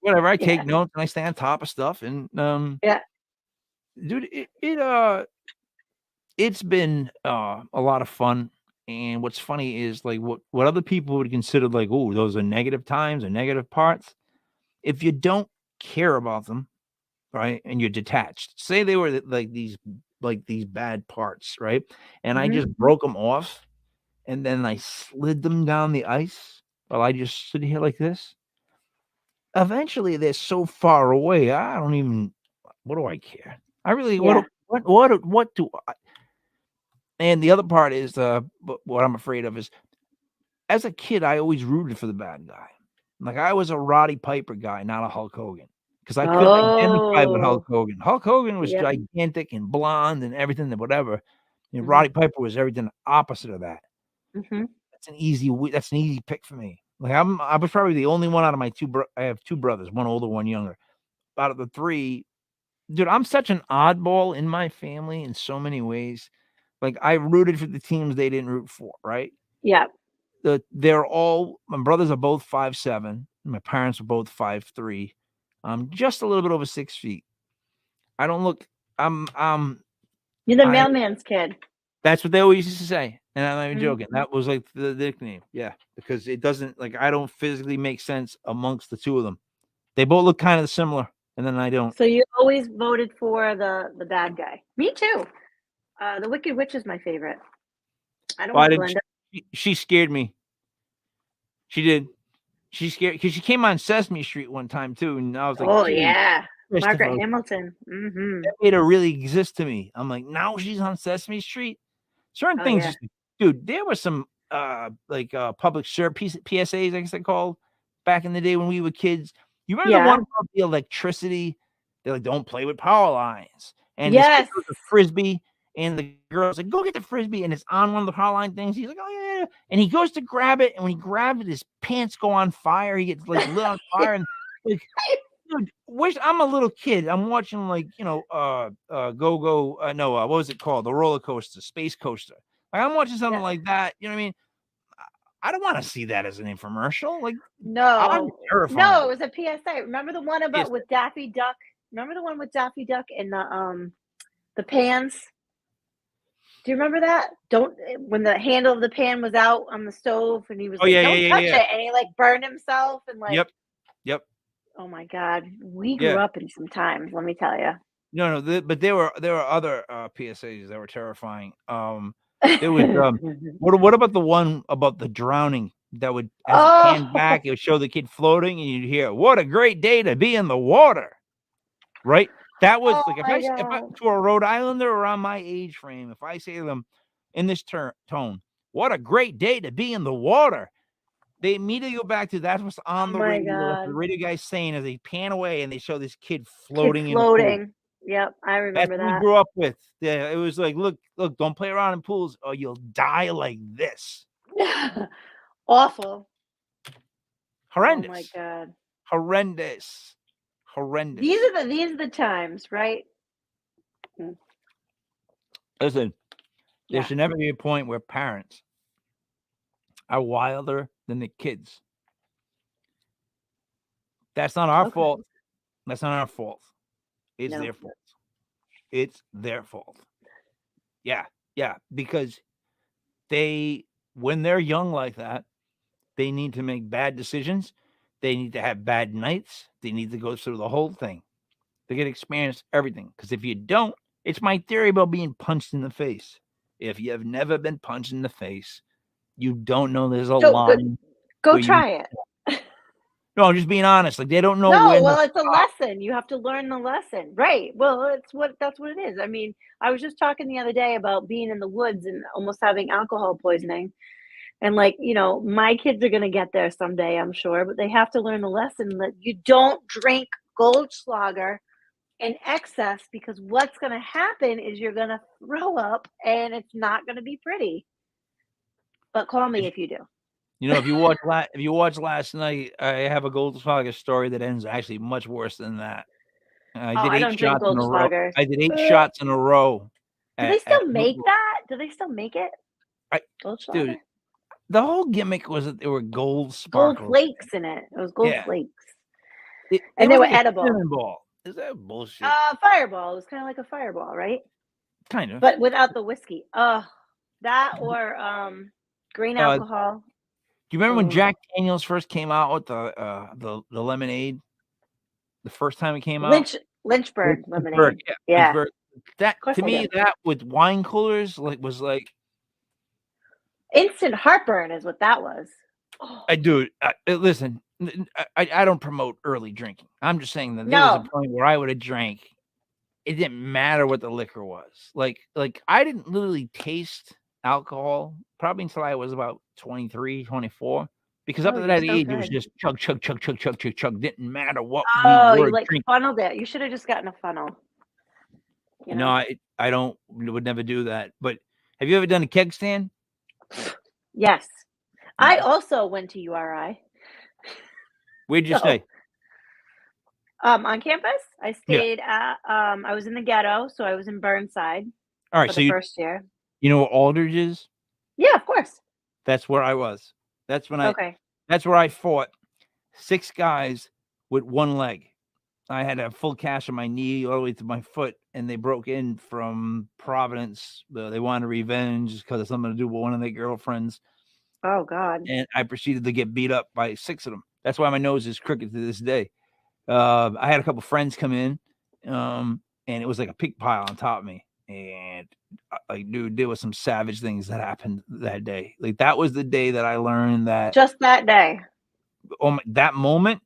whatever, I Yeah. take notes and I stay on top of stuff, and, Yeah. dude, it's been, a lot of fun, and what's funny is, like, what other people would consider, like, "Ooh, those are negative times or negative parts," if you don't care about them, right, and you're detached, say they were, like, these bad parts, right, and I Hmm. just broke them off, and then I slid them down the ice while I just stood here like this, eventually, they're so far away, I don't even what do I care? I really Yeah. what do and the other part is, what I'm afraid of is, as a kid, I always rooted for the bad guy. Like, I was a Roddy Piper guy, not a Hulk Hogan, because I couldn't identify with Hulk Oh. Hogan. Hulk Hogan was Yep. gigantic and blonde and everything and whatever, and Hmm. Roddy Piper was everything opposite of that. Hmm. That's an easy pick for me. Like, I was probably the only one out of my 2 I have 2 brothers, 1 older, 1 younger. Out of the 3, dude, I'm such an oddball in my family in so many ways. Like, I rooted for the teams they didn't root for, right? Yeah. They're all my brothers are both 5'7", my parents are both 5'3". I'm just a little bit over 6 feet. I don't look You're the I mailman's kid. that's what they always used to say, and I'm not even Mhm. joking. That was, like, the nickname, yeah, because it doesn't like, I don't physically make sense amongst the 2 of them. They both look kinda similar, and then I don't. So you always voted for the bad guy. Me too. The Wicked Witch is my favorite. I don't Well, I want didn't Glinda. she scared me. She did. She scared because she came on Sesame Street one time too, and I was like, Oh "Dude, yeah, Margaret Christopher." Hamilton. Mhm. That made her really exist to me. I'm like, now she's on Sesame Street? Certain Oh things yeah. just dude, there was some, public PSAs, I guess they called, back in the day when we were kids. You remember the one Yeah. about the electricity? They're like, "Don't play with power lines." And this kid Yes. throws a Frisbee, and the girl's like, "Go get the Frisbee," and it's on one of the power line things. He's like, "Oh, yeah, yeah," and he goes to grab it, and when he grabs it, his pants go on fire. He gets, like, lit on fire, and, like, dude, wish I'm a little kid. I'm watching like, go, no, what was it called? The roller coaster, Space Coaster. Like I'm watching something Yeah. like that. You know what I mean? I don't want to see that as an infomercial. Like I'm No. No, terrified. it was a PSA. Remember the one Yes. about with Daffy Duck? Remember the one with Daffy Duck and the pans? Do you remember that? Don't when the handle of the pan was out on the stove and he was Oh like, yeah, "Don't yeah, yeah, touch yeah. it," and he like burned himself and like, Yep, yep, oh my god, we grew yeah. up in some times. Let me tell you. No, but there were other PSAs that were terrifying. There was what about the one about the drowning that would, as it panned back, Oh, it would show the kid floating, and you'd hear, "What a great day to be in the water!" Right? That was oh like my if I god. to a Rhode Islander around my age frame, if I say to them in this tone, "What a great day to be in the water!" They immediately go back to that's what's on Oh the my radio. What the god. radio guy's saying as they pan away and they show this kid Kid floating in a pool. floating. Yep, I That's remember what we that. grew up with. Yeah, it was like, look, don't play around in pools or you'll die like this. Awful. Oh my Horrendous. god. Horrendous. These Horrendous. are the times, right? Mm, Listen, there yeah. should never be a point where parents are wilder than the kids. That's not our Okay. fault. That's not our fault. It's No. their fault. It's their fault. Yeah, yeah, because when they're young like that, they need to make bad decisions. They need to have bad nights. They need to go through the whole thing. They get to experience everything. Because if you don't, it's my theory about being punched in the face. If you have never been punched in the face, you don't know there's a So good. line Go where you. try it. No, I'm just being honest. Like they don't know No, when to well, it's a stop. lesson. You have to learn the lesson. Right. Well, that's what it is. I mean, I was just talking the other day about being in the woods and almost having alcohol poisoning. And like, my kids are going to get there someday, I'm sure, but they have to learn the lesson that you don't drink Goldschlager in excess because what's going to happen is you're going to throw up and it's not going to be pretty. But call me If if you do. if you watch last night, I have a Goldschlager story that ends actually much worse than that. I Oh, did I 8 don't drink shots in a row. Goldschlager. I did 8 Ugh. shots in a row Do they at still make that? Do they still make it? I Goldschlager? dude, the whole gimmick was that there were gold Gold sparkles. flakes in it. It was gold Yeah. flakes. It And they was were like a edible. cinnamon ball. Is that bullshit? Fireball. It was kind of like a fireball, right? Kind of. But without the whiskey. That or grain Do alcohol. you remember when Oh, Jack Daniels first came out with the lemonade? The first time it came out? Lynchburg Lynchburg, lemonade. yeah, Yeah, Lynchburg. That of course to I me, do. that with wine coolers, was like, Instant heartburn is what that was. Oh, I do it. Listen, I don't promote early drinking. I'm just saying that there was a no. point where I would have drank. It didn't matter what the liquor was. Like I didn't literally taste alcohol probably until I was about 23, 24. Because up Oh, to you're that so age, it was good. just chug, chug, chug, chug, chug, chug, chug. Didn't matter what we Oh, were you like drinking. funneled it. You should have just gotten a funnel. No, I don't would never do that. But have you ever done a keg stand? Yes. I Okay. also went to URI. Where'd you So, stay? on campus, I Yeah. stayed at, I was in the ghetto, so I was in Burnside All right. for So the first year. you know what Aldridge is? Yeah, of course. That's where I was. Okay. That's where I fought 6 guys with 1 leg. I had a full cast on my knee all the way to my foot, and they broke in from Providence. They wanted revenge because of something to do with one of their girlfriends, Oh God. and I proceeded to get beat up by 6 of them. That's why my nose is crooked to this day. I had a couple friends come in, and it was like a pig pile on top of me. And like, dude, there was some savage things that happened that day. Like that was the day that I learned that Just that day. that moment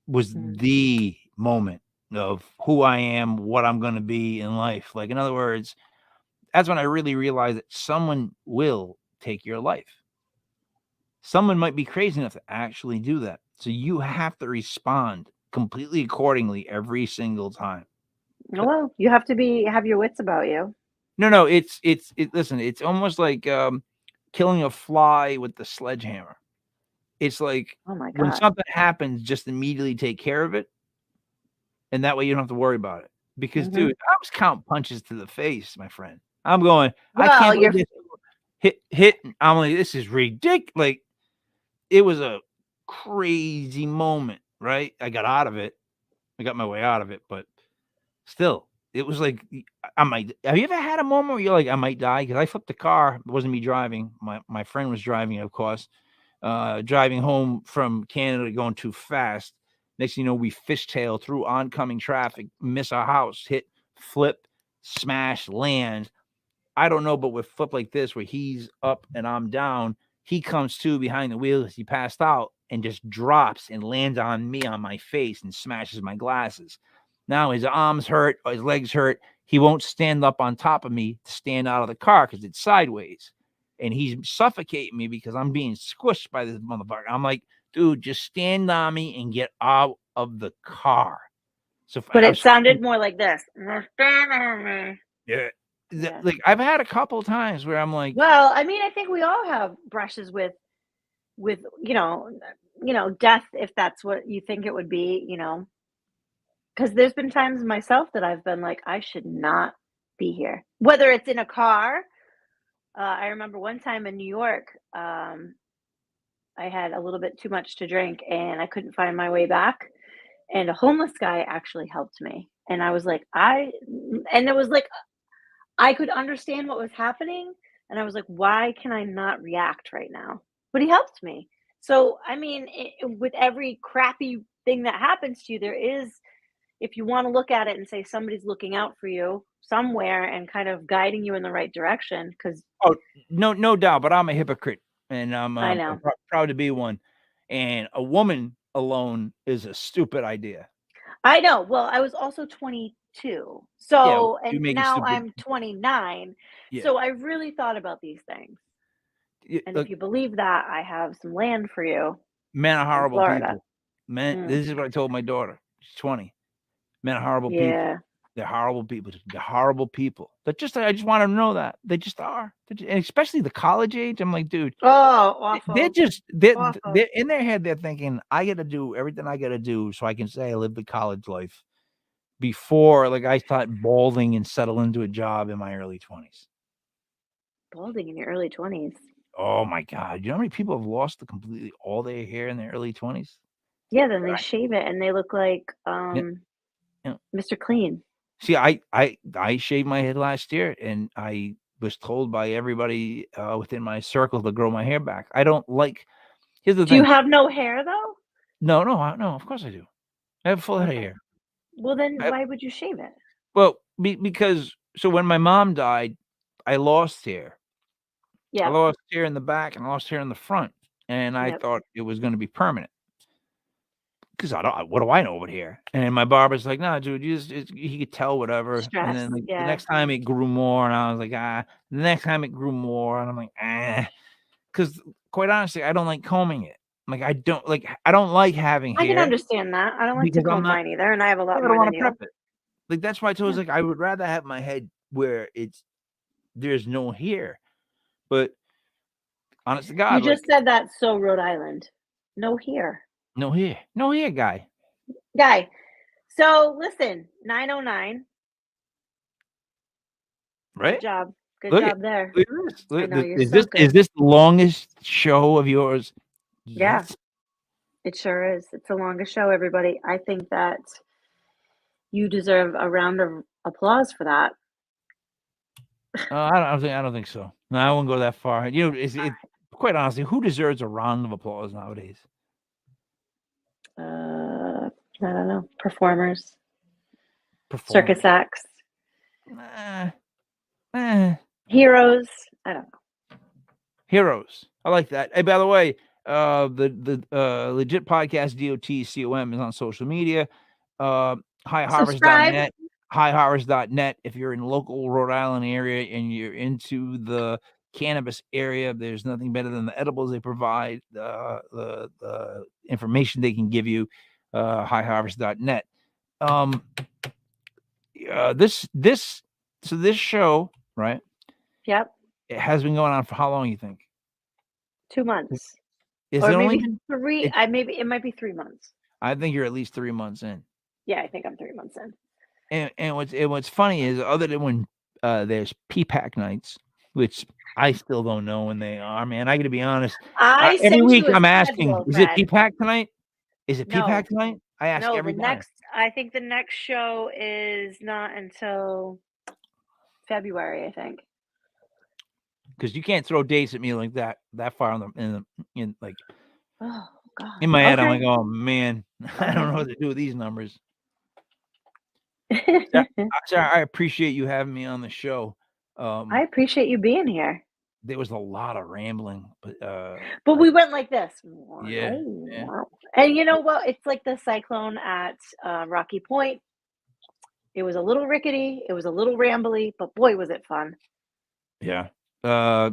was Mm. the moment of who I am, what I'm going to be in life. Like, in other words, that's when I really realized that someone will take your life. Someone might be crazy enough to actually do that. So you have to respond completely accordingly every single time. Oh, well, you have to have your wits about you. No, listen, it's almost like killing a fly with the sledgehammer. It's like Oh my when God. something happens, just immediately take care of it. And that way you don't have to worry about it. Because, Mhm. dude, I was counting punches to the face, my friend. I'm going, I Well, can't you're believe this hit. I'm like, this is ridiculous. Like, it was a crazy moment, right? I got out of it. I got my way out of it, but still, it was like I might. Have you ever had a moment where you're like, I might die? Because I flipped the car. It wasn't me driving. My friend was driving, of course. Driving home from Canada, going too fast. Next thing you know, we fishtail through oncoming traffic, miss our house, hit, flip, smash, land. I don't know, but with flip like this, where he's up and I'm down, he comes to behind the wheel as he passed out and just drops and lands on me on my face and smashes my glasses. Now his arms hurt, or his legs hurt. He won't stand up on top of me to stand out of the car because it's sideways. And he's suffocating me because I'm being squished by this motherfucker. I'm like, dude, just stand on me and get out of the car. So, but it sounded more like this. Yeah. Like I've had a couple of times where I'm like, well, I mean, I think we all have brushes with death, if that's what you think it would be, because there's been times myself that I've been like, I should not be here, whether it's in a car. I remember one time in New York, I had a little bit too much to drink and I couldn't find my way back. And a homeless guy actually helped me. And I was like, and it was like, I could understand what was happening. And I was like, why can I not react right now? But he helped me. So, I mean, with every crappy thing that happens to you, there is, if you want to look at it and say somebody's looking out for you somewhere and kind of guiding you in the right direction. Because no doubt, but I'm a hypocrite, and I'm I know. proud to be one. And a woman alone is a stupid idea. I know. Well, I was also 22, so and now I'm 29. Yeah. So I really thought about these things. And if you believe that, I have some land for you. Men are horrible people. Men. This is what I told my daughter. She's 20. Men are horrible people. They're horrible people. They're horrible people. I just want to know that they just are, and especially the college age. I'm like, dude. Oh, awful. They're in their head. They're thinking, I got to do everything I got to do so I can say I lived the college life. Before, like, I thought balding and settle into a job in my early 20s. Balding in your early 20s. Oh my God! You know how many people have lost completely all their hair in their early 20s? Yeah, then they shave it and they look like Mr. Clean. See, I shaved my head last year, and I was told by everybody within my circle to grow my hair back. I don't like. Here's the thing. Do you have no hair though? No. Of course I do. I have full head of hair. Well, then why would you shave it? Well, because when my mom died, I lost hair. Yeah. I lost hair in the back and I lost hair in the front, and I thought it was going to be permanent. Because what do I know over here? And my barber's like, no, dude, he could tell whatever. Stress, and then the next time it grew more, and I was like, the next time it grew more, and I'm like, because quite honestly, I don't like combing it. Like I don't like having hair. I can understand that. I don't like to comb mine either, and I have a lot more than you. Prep it. Like that's why I told like I would rather have my head where there's no hair. But honest to God, you just said that so Rhode Island, no hair. No hair, guy. So listen, 909. Right. Good job there. Look at this. Is this the longest show of yours? Yeah, it sure is. It's the longest show, everybody. I think that you deserve a round of applause for that. I don't think so. No, I won't go that far. You know, quite honestly, who deserves a round of applause nowadays? I don't know. Performers. Circus acts. Heroes. I don't know. Heroes. I like that. Hey, by the way, the legit podcast DOTCOM is on social media. Highharvest.net. Highharvest.net. If you're in the local Rhode Island area and you're into the cannabis area, there's nothing better than the edibles they provide, the information they can give you. Highharvest.net. This show, right? Yep. It has been going on for how long, you think? 2 months. Is or it maybe only 3? It might be 3 months. I think you're at least 3 months in. Yeah, I think I'm 3 months in. And what's funny is, other than when there's PPAC nights, which I still don't know when they are, man. I got to be honest. Every week I'm asking, is it PPAC tonight? Is it PPAC tonight? I ask No, every time I think the next show is not until February, I think. because you can't throw dates at me like that far in like Oh God. in my head. I'm Okay. like, oh man, I don't know Okay. what to do with these numbers. Sarah, I appreciate you having me on the show. I appreciate you being here. There was a lot of rambling, but But we went like this. yeah, yeah, And you know what? It's like the cyclone at Rocky Point. It was a little rickety, it was a little rambly, but boy, was it fun. yeah.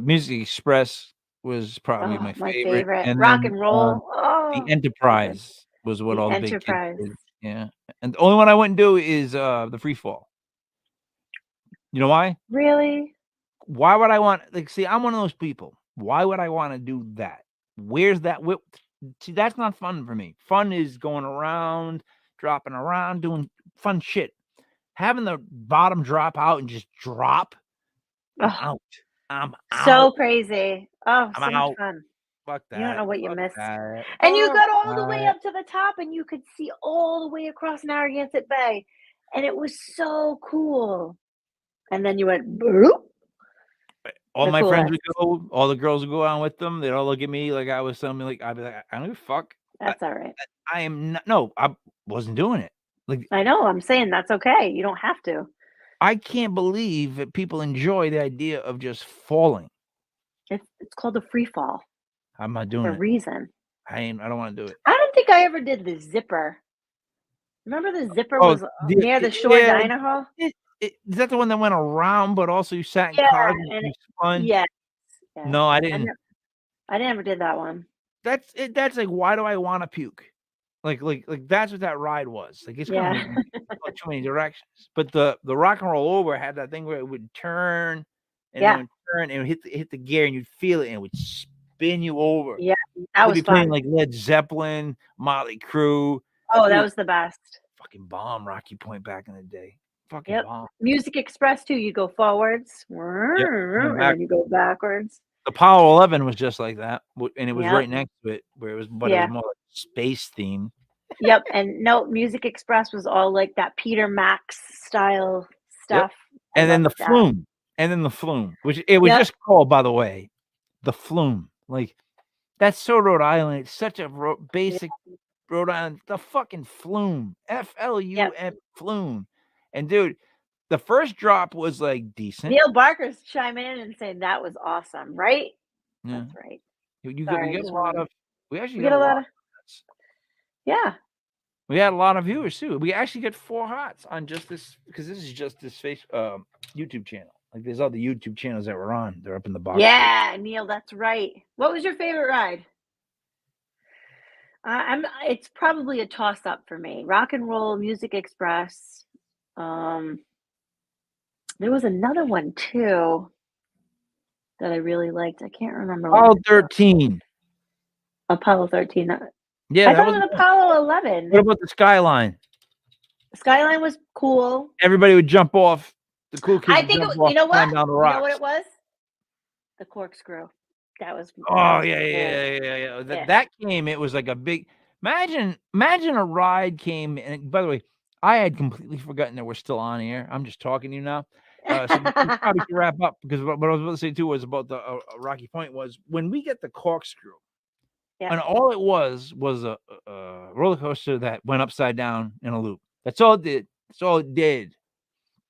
Music Express was probably Oh, my my favorite, favorite. and Rock then and roll. the Oh, so good. Enterprise was what The all the big kids Enterprise. did. Yeah, and the only one I wouldn't do is the Free Fall. You know why? Really? Why would I want like see, I'm one of those people. Why would I want to do that? Where's that see, that's not fun for me. Fun is going around, dropping around, doing fun shit. Having the bottom drop out and just drop, I'm Oh, out. I'm out. so crazy. Oh, I'm so much out. fun. Fuck You don't that. know what you Fuck missed. that. And you Fuck got all the way that. up to the top and you could see all the way across Narragansett Bay. And it was so cool. And then you went boop, All the my friends would coolest. go, all the girls would go out with them. They'd all look at me like I was something like I'd be like, I don't give a fuck. I, That's all right. I am not, no, I wasn't doing it. Like I know, I'm saying that's okay. You don't have to. I can't believe that people enjoy the idea of just falling. It's called a free fall I'm not for doing a it. reason. I don't want to do it. I don't think I ever did the zipper. Remember the zipper Oh, was near the shore yeah. diner hall? Is that the one that went around, but also you sat in Yeah, cars and and you spun? yes, yes. No, I I didn't. never I never did that one. That's it. That's like, why do I want to puke? Like that's what that ride was. Like it's gonna Yeah. make me go too many directions. But the rock and roll over had that thing where it would turn and it Yeah, would turn and it would hit the gear and you'd feel it and it would spin you over. yeah, that They'd was be playing fun. like Led Zeppelin, Motley Crue. Oh, that Dude, was the best. fucking bomb Rocky Point back in the day. Fucking Yep. bomb. Music Express too, you go forwards, Yep. Coming and back. then you go backwards. Apollo 11 was just like that, and it was Yep. right next to it, where it was, but it was Yeah. more like space theme. Yep, and no, Music Express was all like that Peter Max style Yep. stuff. I And then the loved that. flume, which it was Yep. just called, by the way, the flume. Like that's so Rhode Island. It's such a Yeah. basic Rhode Island. The fucking flume, Yep. FLUM, flume. And dude, the first drop was like decent. Neil Barker's chiming in and saying that was awesome, right? Yeah, That's right. we Sorry, I get a just lot wanted of. We actually we got get a a lot. lot of yeah. We had a lot of viewers too. We actually get 4 hearts on just this because this is just this YouTube channel. Like there's other YouTube channels that we're on. They're up in the box. Yeah, Neil, that's right. What was your favorite ride? It's probably a toss up for me. Rock and Roll, Music Express. Um, there was another one too that I really liked. I can't remember what All it's called. 13. Apollo 13. Yeah, I that thought was it was good. Apollo 11. What about the Skyline? Skyline was cool. Everybody would jump off. The cool kids I would think jump it, off, you know what? climb down the You know what rocks. it was? The corkscrew. That Oh was yeah. yeah. That came. It was like a big. Imagine a ride came. And by the way, I had completely forgotten that we're still on air. I'm just talking to you now. So we probably should wrap up because what I was about to say too was about the Rocky Point was when we get the corkscrew, Yeah. and all it was a roller coaster that went upside down in a loop. That's all it did. That's all it did.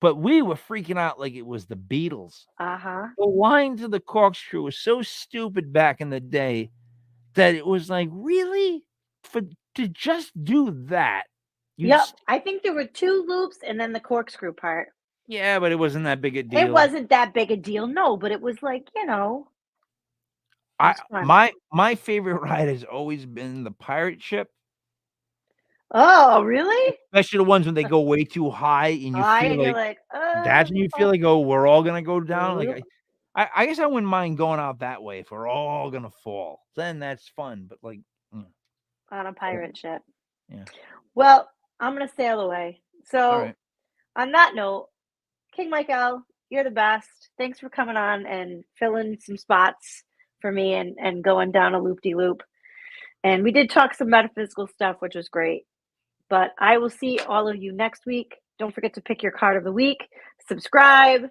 But we were freaking out like it was the Beatles. Uh-huh. The line to the corkscrew was so stupid back in the day that it was like, really? To just do that? Yep. I think there were 2 loops and then the corkscrew part. Yeah, but it wasn't that big a deal. It wasn't that big a deal, no, but it was like, it was fun. My favorite ride has always been the pirate ship. Oh, really? Especially the ones when they go way too high and you feel And you're like like, that's when you feel like, oh, we're all gonna go down. Yep. Like I guess I wouldn't mind going out that way if we're all gonna fall. Then that's fun. But like on a pirate ship. Yeah. Well, I'm gonna sail away. So right. on that note, King Michael, you're the best. Thanks for coming on and filling some spots for me and going down a loop-de-loop. And we did talk some metaphysical stuff, which was great. But I will see all of you next week. Don't forget to pick your card of the week. Subscribe.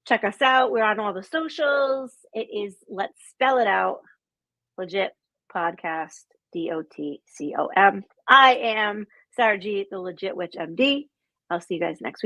Check us out. We're on all the socials. It is Let's Spell It Out Legit Podcast, DOTCOM. I am Sarah G, the Legit Witch MD. I'll see you guys next week.